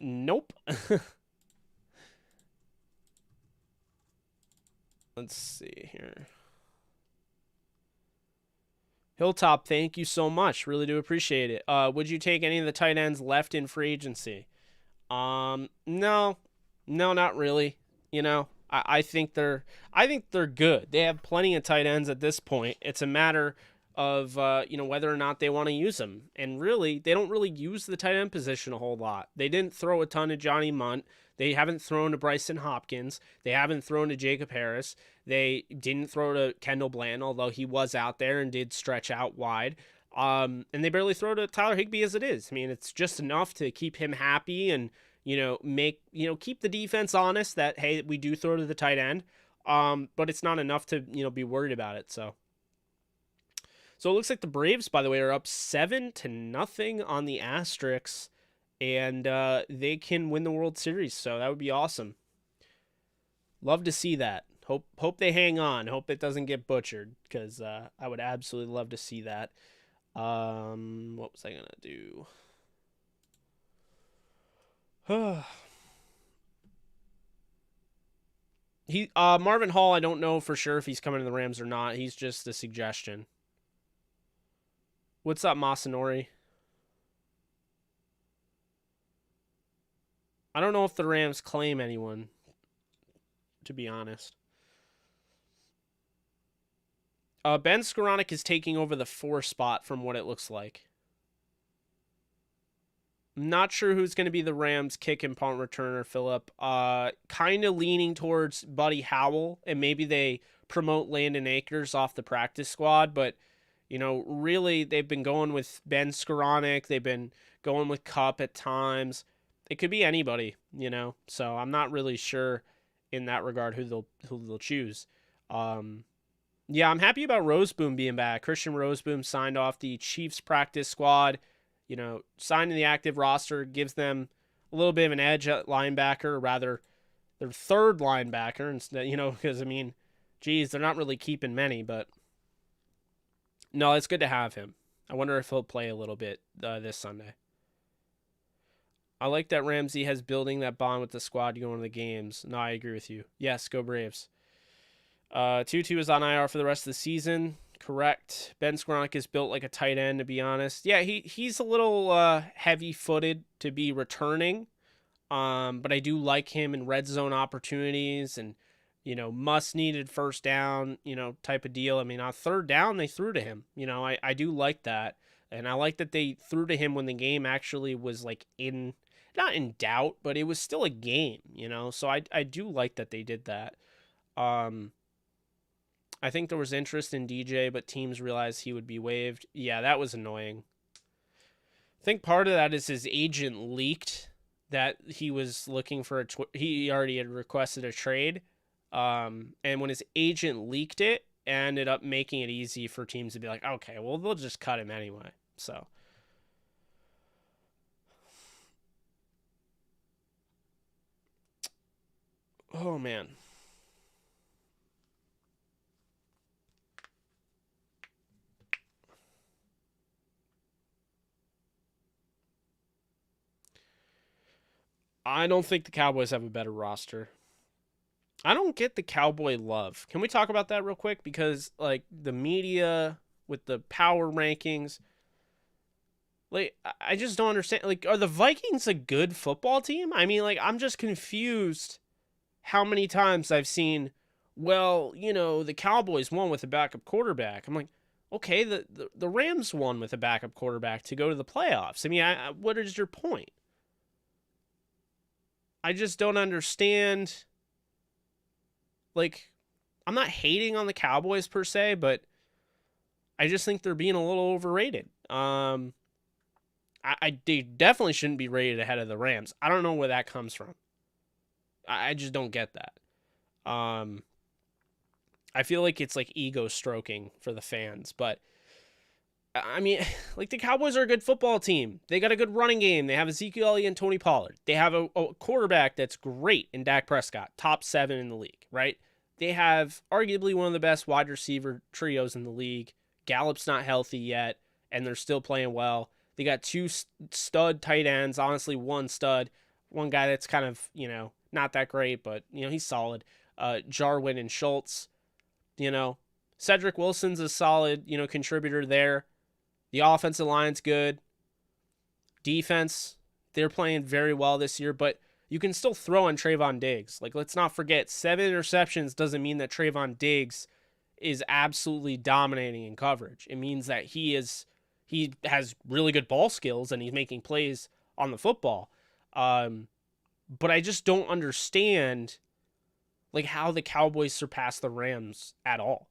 Nope. Let's see here. Hilltop, thank you so much. Really do appreciate it. Would you take any of the tight ends left in free agency? No, not really. You know, I think they're good. They have plenty of tight ends at this point. It's a matter of whether or not they want to use them. And really, they don't really use the tight end position a whole lot. They didn't throw a ton to Johnny Munt. They haven't thrown to Bryson Hopkins. They haven't thrown to Jacob Harris. They didn't throw to Kendall Bland, although he was out there and did stretch out wide. And they barely throw to Tyler Higbee as it is. I mean, it's just enough to keep him happy and, keep the defense honest that, hey, we do throw to the tight end. But it's not enough to, be worried about it. So it looks like the Braves, by the way, are up 7-0 on the Asterix, and they can win the World Series. So that would be awesome. Love to see that. Hope they hang on. Hope it doesn't get butchered, because I would absolutely love to see that. What was I gonna do? Marvin Hall, I don't know for sure if he's coming to the Rams or not. He's just a suggestion. What's up, Masanori? I don't know if the Rams claim anyone, to be honest. Ben Skoranek is taking over the 4 spot from what it looks like. Not sure who's going to be the Rams kick and punt returner, Philip. Kind of leaning towards Buddy Howell, and maybe they promote Landon Akers off the practice squad, but really, they've been going with Ben Skoranek. They've been going with Kupp at times. It could be anybody, So I'm not really sure in that regard who they'll choose. Yeah, I'm happy about Roseboom being back. Christian Roseboom signed off the Chiefs practice squad. Signed in the active roster gives them a little bit of an edge at linebacker, or rather, their third linebacker instead. Because they're not really keeping many, but. No, it's good to have him. I wonder if he'll play a little bit this Sunday. I like that Ramsey has building that bond with the squad going to the games. No, I agree with you. Yes, go Braves. Tutu is on IR for the rest of the season. Correct. Ben Skoranek is built like a tight end, to be honest. Yeah, he's a little heavy-footed to be returning. But I do like him in red zone opportunities and must-needed first down, type of deal. I mean, on third down, they threw to him. I do like that. And I like that they threw to him when the game actually was, not in doubt, but it was still a game, So I do like that they did that. I think there was interest in DJ, but teams realized he would be waived. Yeah, that was annoying. I think part of that is his agent leaked that he was looking for he already had requested a trade. And when his agent leaked it, ended up making it easy for teams to be like, okay, well, they'll just cut him anyway. So. Oh, man. I don't think the Cowboys have a better roster. I don't get the Cowboy love. Can we talk about that real quick? Because, the media with the power rankings, I just don't understand. Are the Vikings a good football team? I mean, I'm just confused how many times I've seen, the Cowboys won with a backup quarterback. I'm like, okay, the Rams won with a backup quarterback to go to the playoffs. I mean, what is your point? I just don't understand. I'm not hating on the Cowboys per se, but I just think they're being a little overrated. They definitely shouldn't be rated ahead of the Rams. I don't know where that comes from. I just don't get that. I feel like it's ego stroking for the fans, but I mean, the Cowboys are a good football team. They got a good running game. They have Ezekiel Elliott and Tony Pollard. They have a quarterback that's great in Dak Prescott, top 7 in the league, right? They have arguably one of the best wide receiver trios in the league. Gallup's not healthy yet, and they're still playing well. They got 2 stud tight ends, honestly, 1 stud, one guy that's kind of, not that great, but, he's solid. Jarwin and Schultz. You know, Cedric Wilson's a solid, you know, contributor there. The offensive line's good. Defense, they're playing very well this year, but you can still throw on Trayvon Diggs. Like, let's not forget, 7 interceptions doesn't mean that Trayvon Diggs is absolutely dominating in coverage. It means that he has really good ball skills and he's making plays on the football. But I just don't understand like how the Cowboys surpass the Rams at all.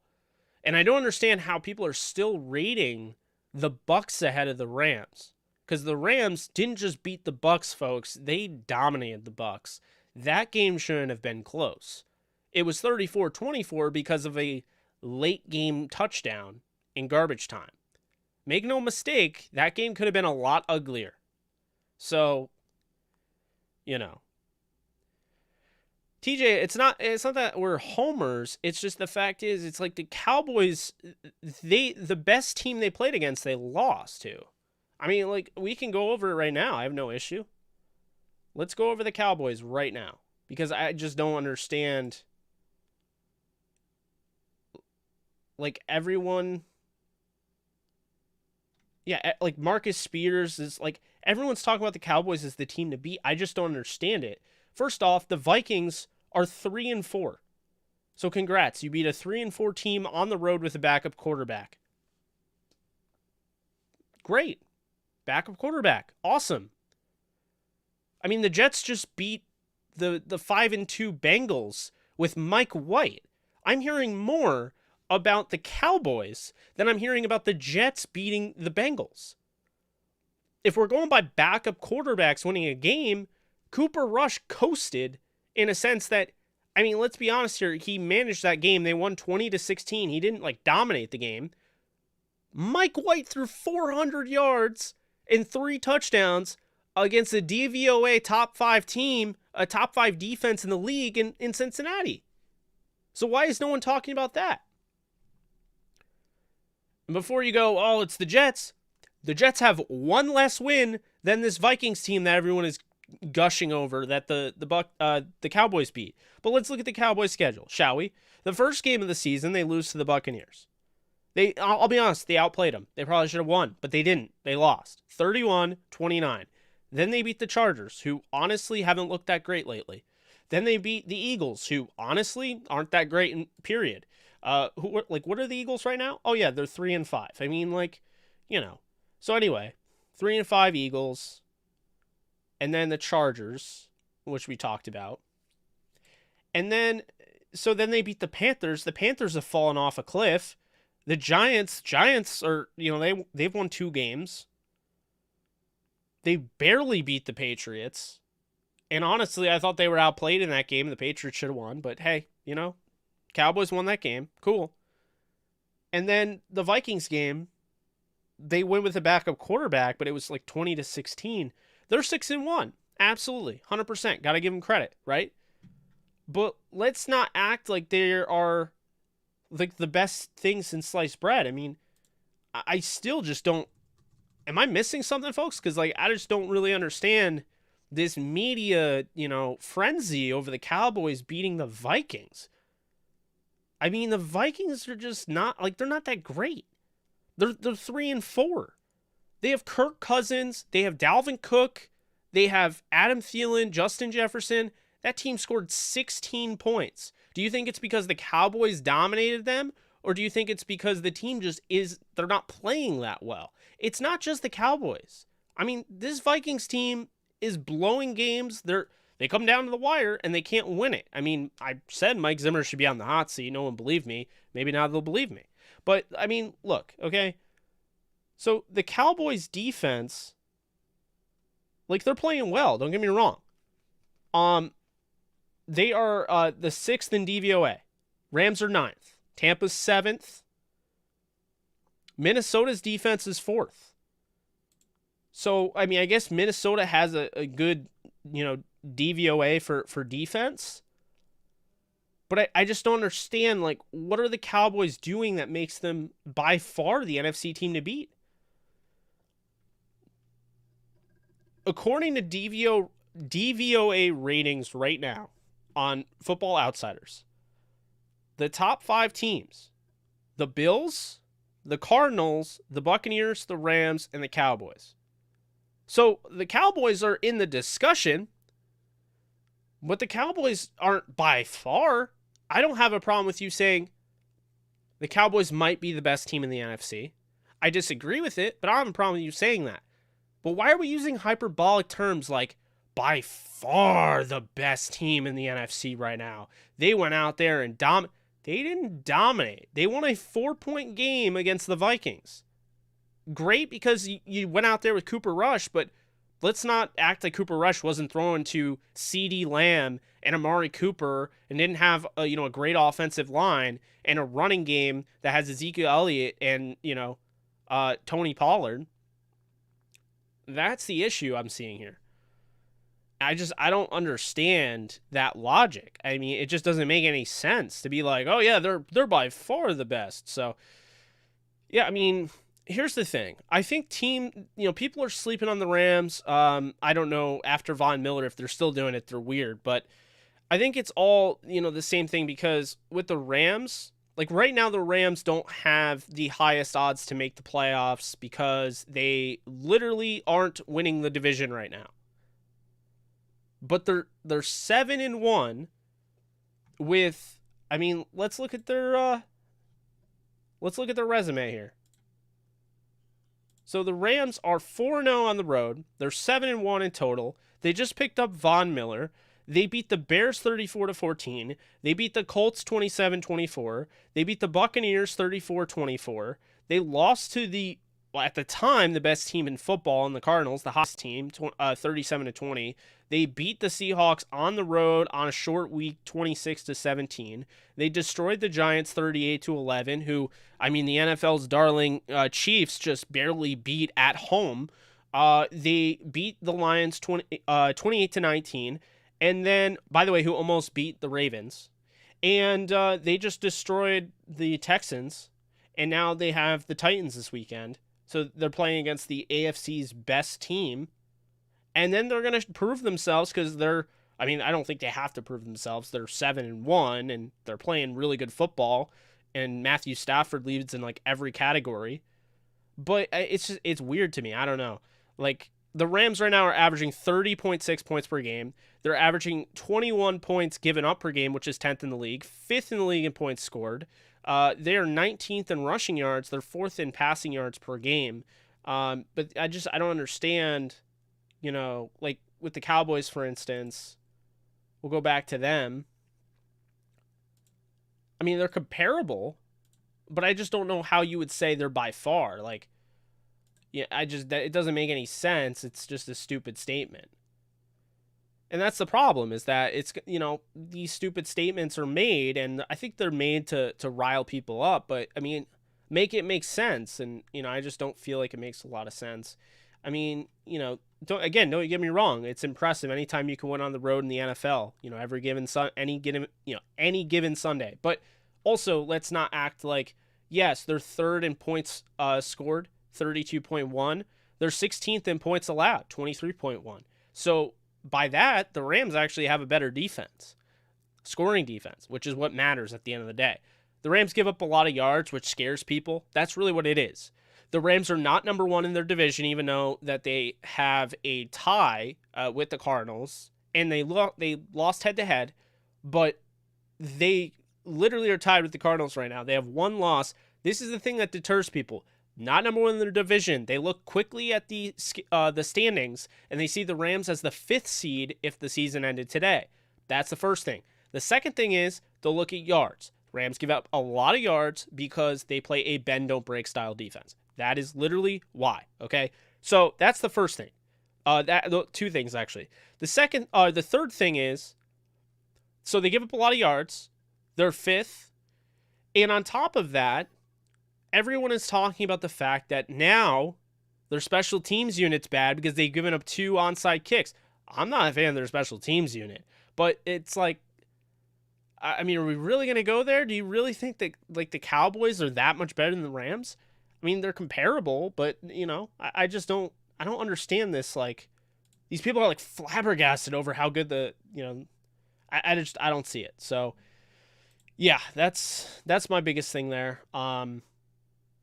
And I don't understand how people are still rating the Bucs ahead of the Rams. Because the Rams didn't just beat the Bucs, folks. They dominated the Bucs. That game shouldn't have been close. It was 34-24 because of a late game touchdown in garbage time. Make no mistake, that game could have been a lot uglier. So, you know. TJ, it's not that we're homers. It's just the fact is, it's like the Cowboys, the best team they played against, they lost to. I mean, like, we can go over it right now. I have no issue. Let's go over the Cowboys right now. Because I just don't understand. Like, everyone. Yeah, like, Marcus Spears is, like, everyone's talking about the Cowboys as the team to beat. I just don't understand it. First off, the Vikings are 3-4. So congrats. You beat a 3-4 team on the road with a backup quarterback. Great. Backup quarterback. Awesome. I mean, the Jets just beat the 5-2 Bengals with Mike White. I'm hearing more about the Cowboys than I'm hearing about the Jets beating the Bengals. If we're going by backup quarterbacks winning a game, Cooper Rush coasted in a sense that, I mean, let's be honest here, he managed that game. They won 20-16. He didn't, like, dominate the game. Mike White threw 400 yards and 3 touchdowns against a DVOA top 5 team, a top 5 defense in the league in Cincinnati. So why is no one talking about that? And before you go, oh, it's the Jets have one less win than this Vikings team that everyone is gushing over that the Cowboys beat. But let's look at the Cowboys schedule, shall we? The first game of the season, they lose to the Buccaneers. I'll be honest, they outplayed them. They probably should have won, but they didn't. They lost 31-29. Then they beat the Chargers, who honestly haven't looked that great lately. Then they beat the Eagles, who honestly aren't that great in period. What are the Eagles right now? Oh yeah, they're 3-5. I mean, like, you know. So anyway, 3-5 Eagles, and then the Chargers, which we talked about. And then they beat the Panthers. The Panthers have fallen off a cliff. The Giants are, you know, they've won 2 games. They barely beat the Patriots. And honestly, I thought they were outplayed in that game. The Patriots should have won. But hey, you know, Cowboys won that game. Cool. And then the Vikings game, they win with a backup quarterback, but it was like 20-16. They're 6-1. Absolutely. 100%. Got to give them credit, right? But let's not act like they are like the best thing since sliced bread. I mean, I still just don't. Am I missing something, folks? Because, like, I just don't really understand this media, you know, frenzy over the Cowboys beating the Vikings. I mean, the Vikings are just not, like, they're not that great. They're 3-4. They have Kirk Cousins. They have Dalvin Cook. They have Adam Thielen, Justin Jefferson. That team scored 16 points. Do you think it's because the Cowboys dominated them? Or do you think it's because the team just they're not playing that well? It's not just the Cowboys. I mean, this Vikings team is blowing games. They come down to the wire and they can't win it. I mean, I said Mike Zimmer should be on the hot seat. No one believed me. Maybe now they'll believe me. But, I mean, look, okay? So, the Cowboys defense, like, they're playing well. Don't get me wrong. They are the 6th in DVOA. Rams are 9th. Tampa's 7th. Minnesota's defense is 4th. So, I mean, I guess Minnesota has a good, you know, DVOA for defense. But I just don't understand, like, what are the Cowboys doing that makes them by far the NFC team to beat? According to DVOA ratings right now on Football Outsiders, the top 5 teams, the Bills, the Cardinals, the Buccaneers, the Rams, and the Cowboys. So the Cowboys are in the discussion, but the Cowboys aren't by far. I don't have a problem with you saying the Cowboys might be the best team in the NFC. I disagree with it, but I don't have a problem with you saying that. But why are we using hyperbolic terms like by far the best team in the NFC right now? They went out there and They didn't dominate. They won a 4-point game against the Vikings. Great, because you went out there with Cooper Rush, but let's not act like Cooper Rush wasn't throwing to CeeDee Lamb and Amari Cooper and didn't have a great offensive line and a running game that has Ezekiel Elliott and Tony Pollard. That's the issue I'm seeing here. I don't understand that logic. I mean, it just doesn't make any sense to be like, oh yeah, they're by far the best. So yeah, I mean, here's the thing. I think people are sleeping on the Rams. I don't know after Von Miller if they're still doing it. They're weird, but I think it's all the same thing, because with the Rams, like right now, the Rams don't have the highest odds to make the playoffs because they literally aren't winning the division right now. But they're 7-1 with, I mean, let's look at their resume here. So the Rams are 4-0 on the road. They're 7-1 in total. They just picked up Von Miller. They beat the Bears 34-14. They beat the Colts 27-24. They beat the Buccaneers 34-24. They lost to at the time, the best team in football in the Cardinals, the hottest team, 37-20. They beat the Seahawks on the road on a short week, 26-17. They destroyed the Giants 38-11, who, I mean, the NFL's darling Chiefs just barely beat at home. They beat the Lions 28-19. And then, by the way, who almost beat the Ravens. And they just destroyed the Texans. And now they have the Titans this weekend. So they're playing against the AFC's best team. And then they're going to prove themselves because I don't think they have to prove themselves. They're 7-1 and they're playing really good football. And Matthew Stafford leads in like every category. But it's weird to me. I don't know. Like, the Rams right now are averaging 30.6 points per game. They're averaging 21 points given up per game, which is 10th in the league, 5th in the league in points scored. They are 19th in rushing yards. They're 4th in passing yards per game. But I don't understand, like with the Cowboys, for instance, we'll go back to them. I mean, they're comparable, but I just don't know how you would say they're by far. Like, yeah, it doesn't make any sense. It's just a stupid statement. And that's the problem, is that it's, these stupid statements are made, and I think they're made to rile people up, but I mean, make it make sense. And, I just don't feel like it makes a lot of sense. I mean, don't get me wrong. It's impressive anytime you can win on the road in the NFL, any given Sunday, but also let's not act like, yes, they're 3rd in points scored, 32.1. They're 16th in points allowed, 23.1. So by that, the Rams actually have a better defense, scoring defense, which is what matters at the end of the day. The Rams give up a lot of yards, which scares people. That's really what it is. The Rams are not number 1 in their division, even though that they have a tie with the Cardinals, and they lost head-to-head, but they literally are tied with the Cardinals right now. They have 1 loss. This is the thing that deters people. Not number 1 in their division. They look quickly at the standings, and they see the Rams as the 5th seed if the season ended today. That's the first thing. The second thing is they'll look at yards. Rams give up a lot of yards because they play a bend-don't-break style defense. That is literally why, okay? So that's the first thing. 2 things, actually. The third thing is, so they give up a lot of yards. They're 5th. And on top of that, everyone is talking about the fact that now their special teams unit's bad because they've given up 2 onside kicks. I'm not a fan of their special teams unit, but it's like, I mean, are we really going to go there? Do you really think that like the Cowboys are that much better than the Rams? I mean, they're comparable, but I don't understand this. Like, these people are like flabbergasted over how good I don't see it. So Yeah, that's my biggest thing there. And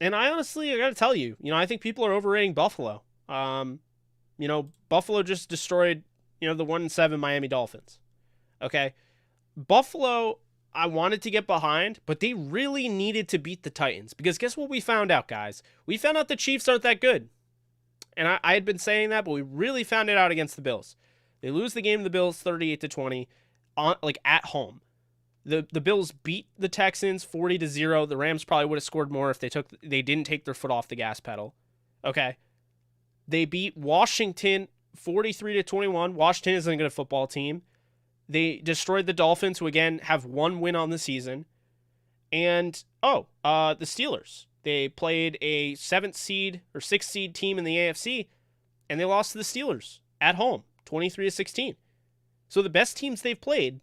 I honestly, I got to tell you, I think people are overrating Buffalo. Buffalo just destroyed, the 1-7 Miami Dolphins. Okay. Buffalo, I wanted to get behind, but they really needed to beat the Titans because guess what we found out, guys? We found out the Chiefs aren't that good. And I had been saying that, but we really found it out against the Bills. They lose the game to the Bills 38-20 at home. The Bills beat the Texans 40-0. The Rams probably would have scored more if they didn't take their foot off the gas pedal. Okay. They beat Washington 43-21. Washington isn't a good football team. They destroyed the Dolphins, who again have one win on the season. And the Steelers. They played a 7th seed or 6th seed team in the AFC, and they lost to the Steelers at home, 23-16. So the best teams they've played,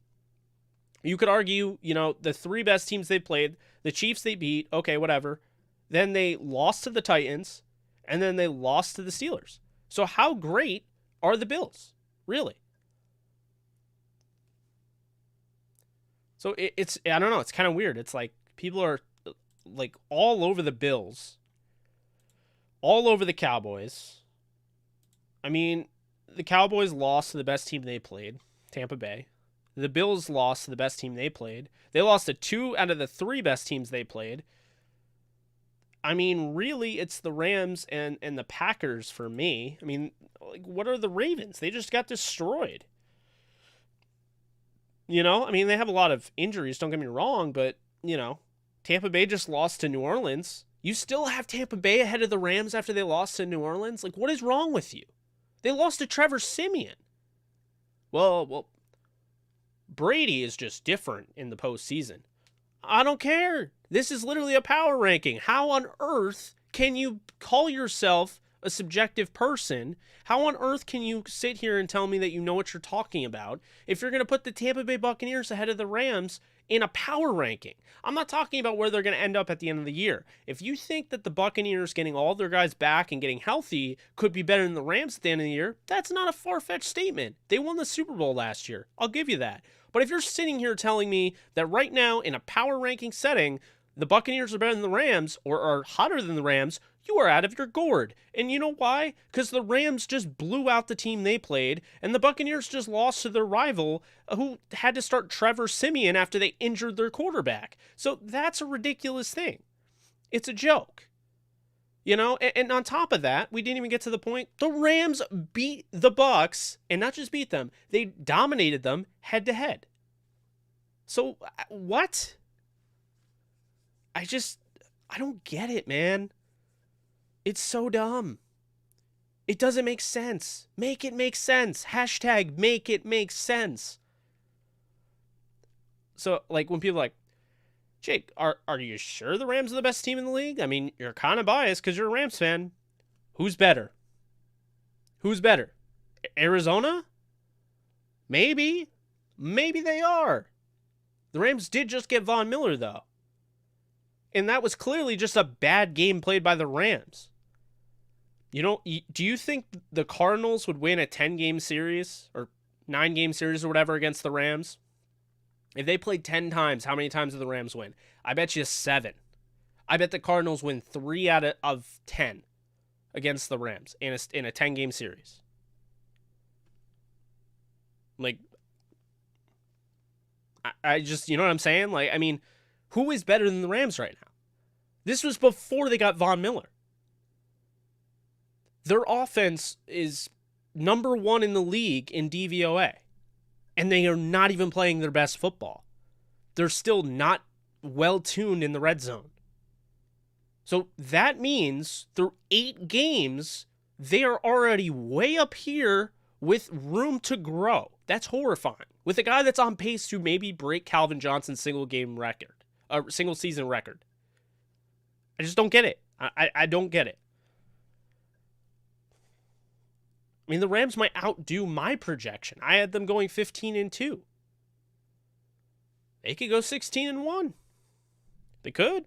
you could argue, the 3 best teams they played, the Chiefs they beat, okay, whatever. Then they lost to the Titans, and then they lost to the Steelers. So how great are the Bills, really? So it's I don't know, it's kind of weird. It's like people are like all over the Bills, all over the Cowboys. I mean, the Cowboys lost to the best team they played, Tampa Bay. The Bills lost to the best team they played. They lost to 2 out of the 3 best teams they played. I mean, really, it's the Rams and the Packers for me. I mean, like, what are the Ravens? They just got destroyed. I mean, they have a lot of injuries, don't get me wrong, but, Tampa Bay just lost to New Orleans. You still have Tampa Bay ahead of the Rams after they lost to New Orleans? Like, what is wrong with you? They lost to Trevor Siemian. Well, Brady is just different in the postseason. I don't care. This is literally a power ranking. How on earth can you call yourself a subjective person? How on earth can you sit here and tell me that you know what you're talking about if you're going to put the Tampa Bay Buccaneers ahead of the Rams in a power ranking? I'm not talking about where they're going to end up at the end of the year. If you think that the Buccaneers getting all their guys back and getting healthy could be better than the Rams at the end of the year, that's not a far-fetched statement. They won the Super Bowl last year. I'll give you that. But if you're sitting here telling me that right now in a power ranking setting, the Buccaneers are better than the Rams or are hotter than the Rams, you are out of your gourd. And you know why? Because the Rams just blew out the team they played, and the Buccaneers just lost to their rival who had to start Trevor Siemian after they injured their quarterback. So that's a ridiculous thing. It's a joke. And on top of that, we didn't even get to the point. The Rams beat the Bucs, and not just beat them, they dominated them head to head. So what? I don't get it, man. It's so dumb. It doesn't make sense. Make it make sense. Hashtag make it make sense. So, like, when people are like, Jake, are you sure the Rams are the best team in the league? I mean, you're kind of biased because you're a Rams fan. Who's better? Who's better? Arizona? Maybe. Maybe they are. The Rams did just get Von Miller, though. And that was clearly just a bad game played by the Rams. Do you think the Cardinals would win a 10-game series or 9-game series or whatever against the Rams? If they played 10 times, how many times did the Rams win? I bet you 7. I bet the Cardinals win 3 out of 10 against the Rams in a 10-game series. Like, I just, you know what I'm saying? Like, I mean, who is better than the Rams right now? This was before they got Von Miller. Their offense is number 1 in the league in DVOA. And they are not even playing their best football. They're still not well-tuned in the red zone. So that means through 8 games, they are already way up here with room to grow. That's horrifying. With a guy that's on pace to maybe break Calvin Johnson's single season record. I just don't get it. I don't get it. I mean, the Rams might outdo my projection. I had them going 15-2. They could go 16-1. They could.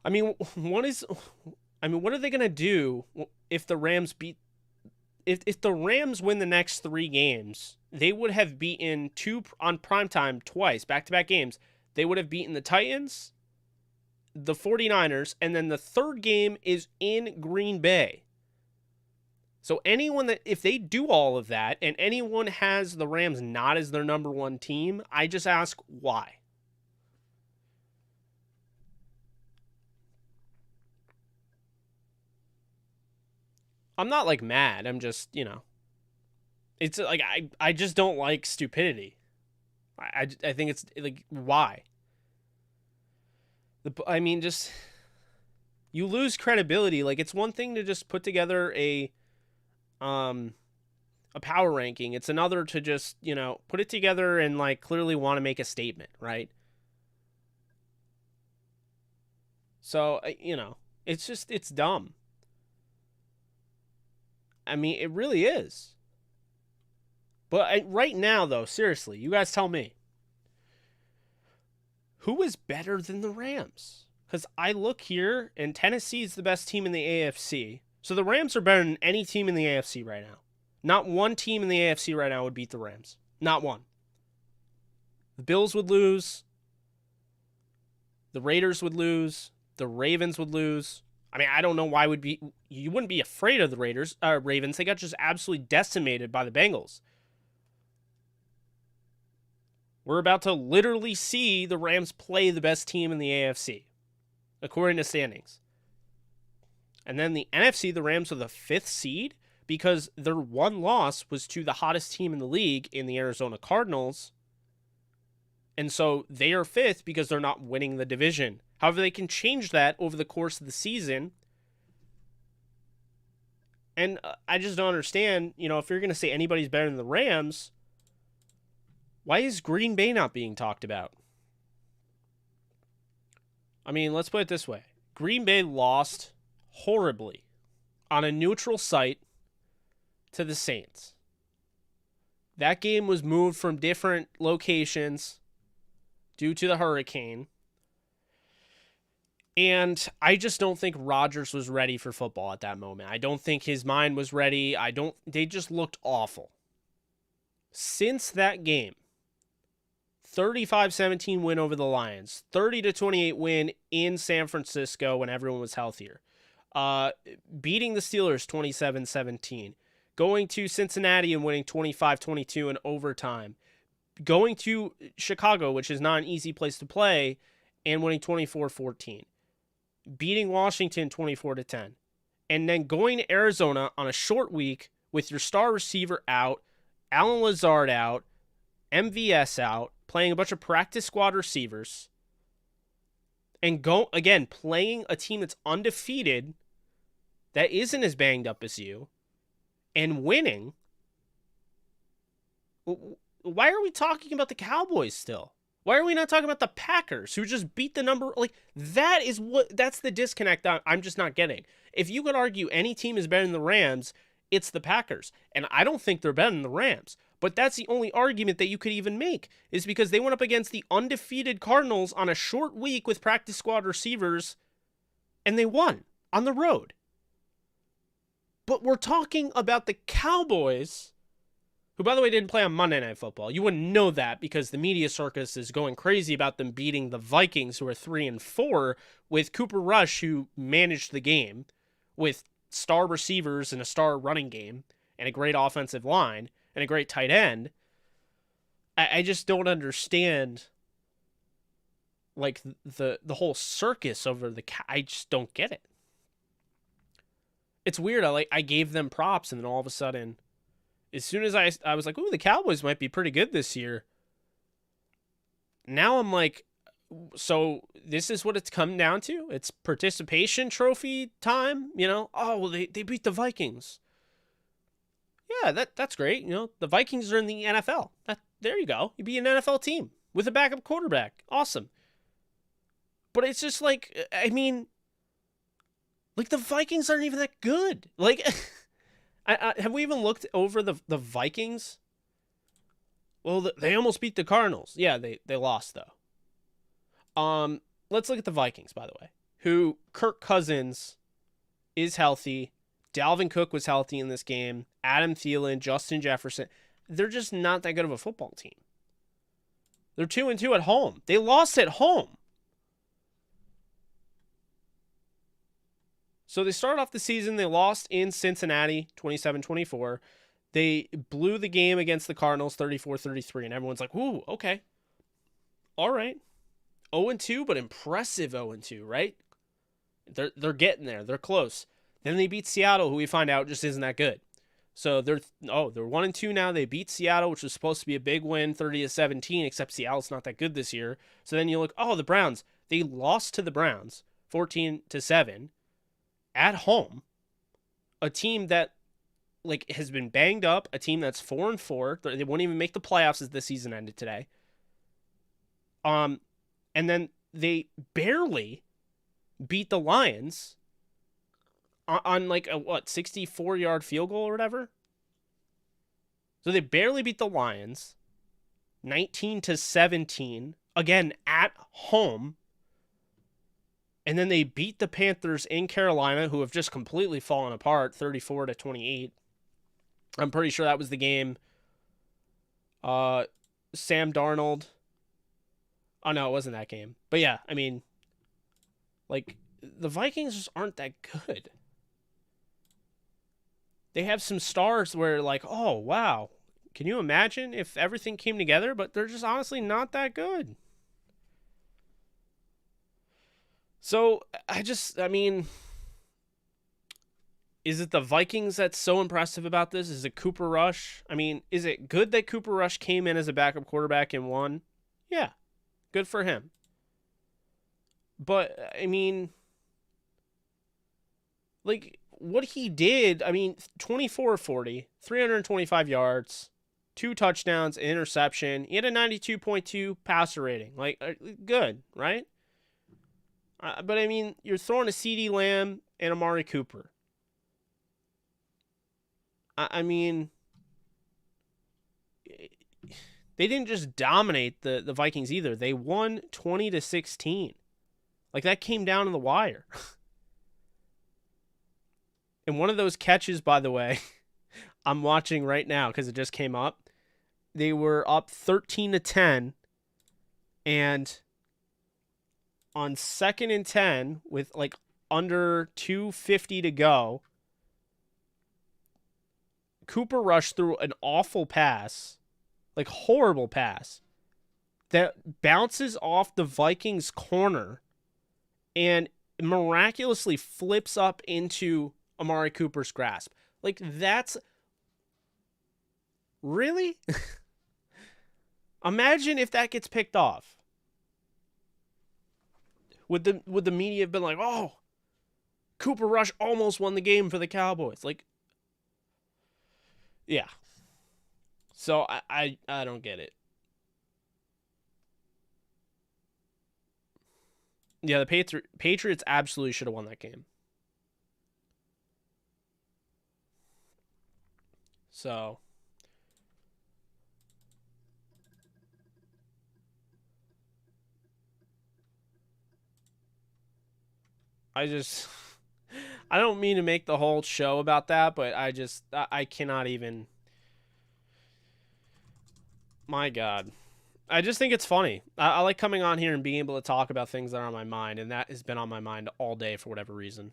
I mean, what are they going to do if the Rams beat... If the Rams win the next 3 games they would have beaten on primetime twice, back-to-back games. They would have beaten the Titans, the 49ers, and then the third game is in Green Bay. So anyone that, if they do all of that, and anyone has the Rams not as their number one team, I just ask why. I'm not like mad. I'm just, it's like, I just don't like stupidity. I think it's like, why? I mean, just, you lose credibility. Like, it's one thing to just put together a power ranking. It's another to just, put it together and like clearly want to make a statement, right? So, it's dumb. I mean, it really is. But right now, though, seriously, you guys tell me. Who is better than the Rams? Because I look here, and Tennessee is the best team in the AFC. So the Rams are better than any team in the AFC right now. Not one team in the AFC right now would beat the Rams. Not one. The Bills would lose. The Raiders would lose. The Ravens would lose. I mean, I don't know why you wouldn't be afraid of the Ravens. They got just absolutely decimated by the Bengals. We're about to literally see the Rams play the best team in the AFC, according to standings. And then the NFC, the Rams are the 5th seed because their one loss was to the hottest team in the league in the Arizona Cardinals. And so they are 5th because they're not winning the division. However, they can change that over the course of the season. And I just don't understand, if you're going to say anybody's better than the Rams, why is Green Bay not being talked about? I mean, let's put it this way. Green Bay lost horribly on a neutral site to the Saints. That game was moved from different locations due to the hurricane. And I just don't think Rodgers was ready for football at that moment. I don't think his mind was ready. They just looked awful. Since that game, 35-17 win over the Lions, 30-28 win in San Francisco when everyone was healthier. Beating the Steelers 27-17. Going to Cincinnati and winning 25-22 in overtime. Going to Chicago, which is not an easy place to play, and winning 24-14. Beating Washington 24-10. And then going to Arizona on a short week with your star receiver out, Alan Lazard out, MVS out, playing a bunch of practice squad receivers, and playing a team that's undefeated, that isn't as banged up as you, and winning. Why are we talking about the Cowboys still? Why are we not talking about the Packers, who just beat the number? Like, that's the disconnect I'm just not getting. If you could argue any team is better than the Rams, it's the Packers. And I don't think they're better than the Rams. But that's the only argument that you could even make, is because they went up against the undefeated Cardinals on a short week with practice squad receivers, and they won on the road. But we're talking about the Cowboys, who, by the way, didn't play on Monday Night Football. You wouldn't know that because the media circus is going crazy about them beating the Vikings, who are 3-4, with Cooper Rush, who managed the game with star receivers and a star running game and a great offensive line and a great tight end. I just don't understand, like, the whole circus over I just don't get it. It's weird. I gave them props, and then all of a sudden, as soon as I was like, ooh, the Cowboys might be pretty good this year. Now I'm like, so this is what it's come down to? It's participation trophy time, Oh, well, they beat the Vikings. Yeah, that's great. The Vikings are in the NFL. There you go. You beat an NFL team with a backup quarterback. Awesome. But it's just like, I mean, like, the Vikings aren't even that good. Like, have we even looked over the Vikings? Well, they almost beat the Cardinals. Yeah, they lost, though. Let's look at the Vikings, by the way, who Kirk Cousins is healthy. Dalvin Cook was healthy in this game. Adam Thielen, Justin Jefferson. they're just not that good of a football team. They're 2-2 at home. They lost at home. So they started off the season, they lost in Cincinnati 27-24. They blew the game against the Cardinals 34-33, and everyone's like, "Ooh, okay. All right. 0-2, but impressive 0-2, right? They're getting there. They're close." Then they beat Seattle, who we find out just isn't that good. So they're 1-2 now. They beat Seattle, which was supposed to be a big win, 30-17, except Seattle's not that good this year. So then you look, the Browns. They lost to the Browns 14-7 at home. A team that has been banged up, a team that's 4-4. They won't even make the playoffs as this season ended today. And then they barely beat the Lions on a 64-yard field goal or whatever. So they barely beat the Lions 19-17, again at home. And then they beat the Panthers in Carolina, who have just completely fallen apart, 34-28. I'm pretty sure that was the game. Sam Darnold. Oh, no, it wasn't that game. But yeah, I mean, the Vikings just aren't that good. They have some stars where, oh, wow. Can you imagine if everything came together? But they're just honestly not that good. So, I mean, is it the Vikings that's so impressive about this? Is it Cooper Rush? I mean, is it good that Cooper Rush came in as a backup quarterback and won? Yeah, good for him. But, I mean, what he did, 24-40, 325 yards, 2 touchdowns, an interception. He had a 92.2 passer rating. Good, right? But, I mean, you're throwing a CeeDee Lamb and Amari Cooper. I mean, they didn't just dominate the Vikings either. They won 20-16. That came down to the wire. And one of those catches, by the way, I'm watching right now because it just came up. They were up 13-10, and on 2nd and 10 with under 2:50 to go, Cooper Rush threw an awful pass, horrible pass, that bounces off the Vikings corner and miraculously flips up into Amari Cooper's grasp. That's really? Imagine if that gets picked off. Would the media have been like, "Oh, Cooper Rush almost won the game for the Cowboys"? Yeah. So I don't get it. Yeah, the Patriots absolutely should have won that game. So, I don't mean to make the whole show about that, but I cannot even. My God. I just think it's funny. I like coming on here and being able to talk about things that are on my mind, and that has been on my mind all day for whatever reason.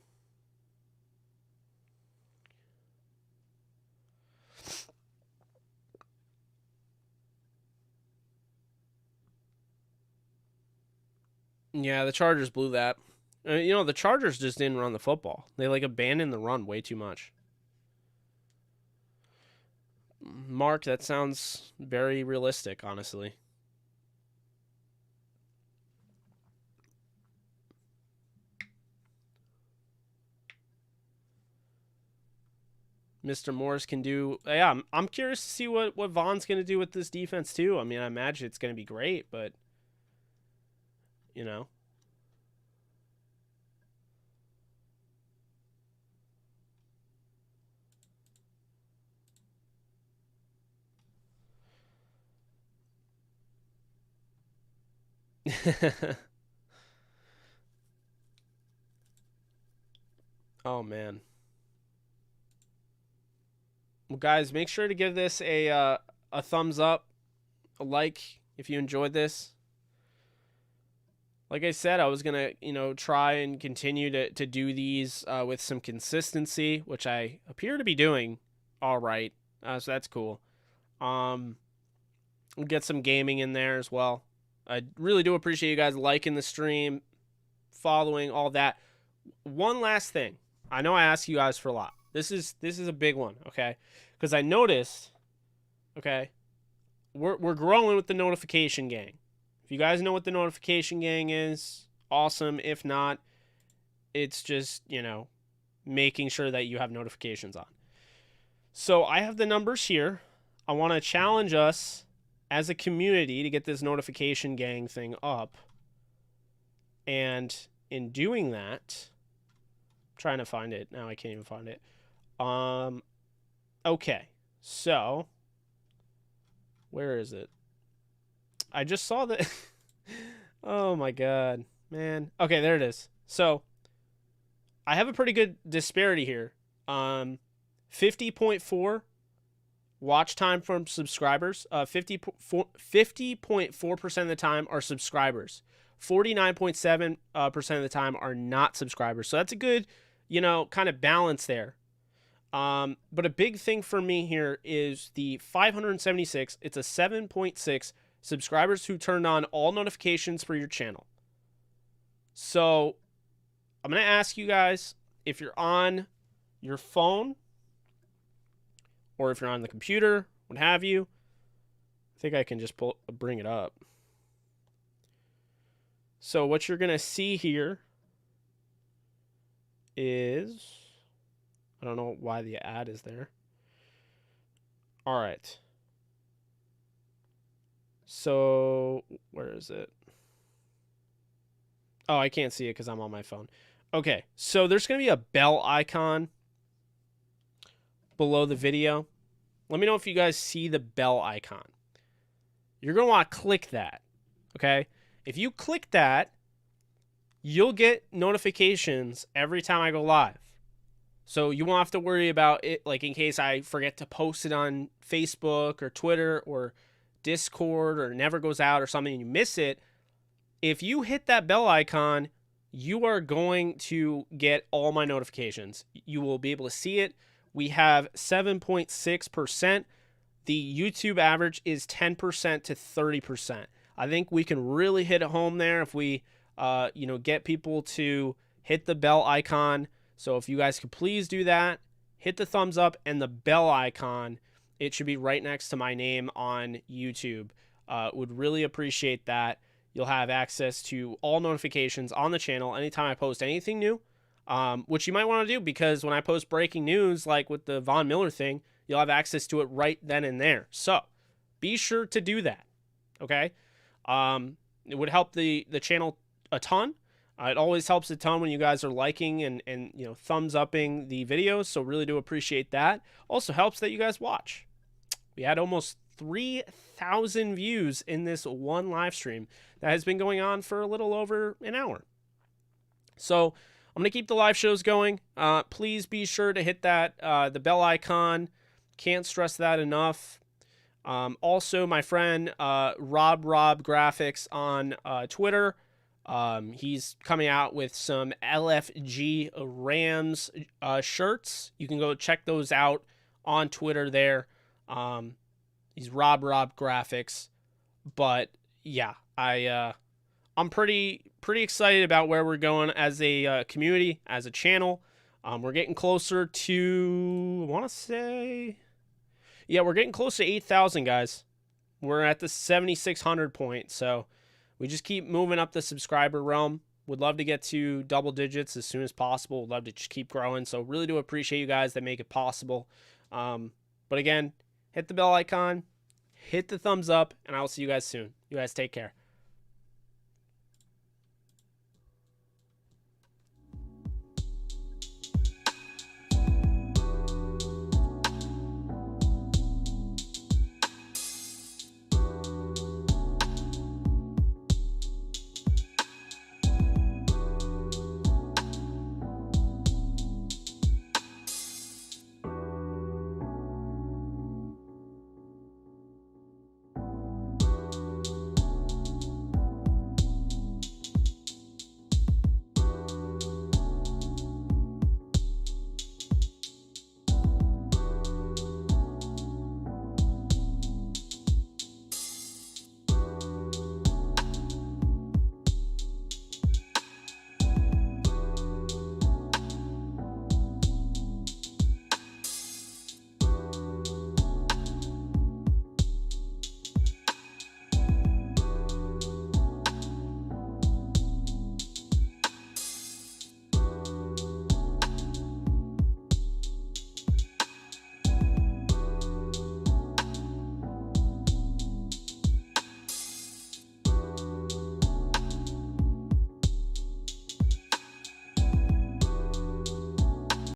Yeah, the Chargers blew that. The Chargers just didn't run the football. They abandoned the run way too much. Mark, that sounds very realistic, honestly. Mr. Morris can do. Yeah, I'm curious to see what Vaughn's going to do with this defense too. I mean, I imagine it's going to be great, but Oh man. Well, guys, make sure to give this a a thumbs up, a like if you enjoyed this. Like I said, I was going to, try and continue to do these with some consistency, which I appear to be doing all right. So that's cool. We'll get some gaming in there as well. I really do appreciate you guys liking the stream, following, all that. One last thing. I know I ask you guys for a lot. This is a big one, okay? Because I noticed, okay, we're growing with the notification gang. If you guys know what the notification gang is, awesome. If not, it's just, making sure that you have notifications on. So I have the numbers here. I want to challenge us as a community to get this notification gang thing up. And in doing that, I'm trying to find it. Now I can't even find it. Okay. So, where is it? I just saw that. Oh my god, man. Okay, there it is. So, I have a pretty good disparity here. 50.4 watch time from subscribers. 50.4% of the time are subscribers. 49.7% of the time are not subscribers. So that's a good, kind of balance there. But a big thing for me here is the 576. It's a 7.6 subscribers who turned on all notifications for your channel. So I'm going to ask you guys, if you're on your phone or if you're on the computer, what have you, I think I can just bring it up. So what you're going to see here is, I don't know why the ad is there. All right. So where is it? Oh, I can't see it because I'm on my phone. Okay, so there's going to be a bell icon below the video. Let me know if you guys see the bell icon. You're going to want to click that, okay? If you click that, you'll get notifications every time I go live. So you won't have to worry about it, like in case I forget to post it on Facebook or Twitter or Discord or it never goes out or something and you miss it. If you hit that bell icon, you are going to get all my notifications. You will be able to see it. We have 7.6%. The YouTube average is 10% to 30%. I think we can really hit it home there if we, get people to hit the bell icon. So if you guys could please do that, hit the thumbs up and the bell icon. It should be right next to my name on YouTube. Would really appreciate that. You'll have access to all notifications on the channel anytime I post anything new, which you might want to do because when I post breaking news, like with the Von Miller thing, you'll have access to it right then and there. So be sure to do that, okay? It would help the channel a ton. It always helps a ton when you guys are liking and thumbs upping the videos, so really do appreciate that. Also helps that you guys watch. We had almost 3,000 views in this one live stream that has been going on for a little over an hour. So I'm going to keep the live shows going. Please be sure to hit that the bell icon. Can't stress that enough. Also, my friend Rob Graphics on Twitter. He's coming out with some LFG Rams shirts. You can go check those out on Twitter there. He's Rob Graphics. But yeah, I'm pretty excited about where we're going as a community, as a channel. We're getting closer to, I want to say, yeah, we're getting close to 8,000 guys. We're at the 7,600 point, so we just keep moving up the subscriber realm. Would love to get to double digits as soon as possible. Would love to just keep growing. So really do appreciate you guys that make it possible. But again, hit the bell icon, hit the thumbs up, and I will see you guys soon. You guys take care.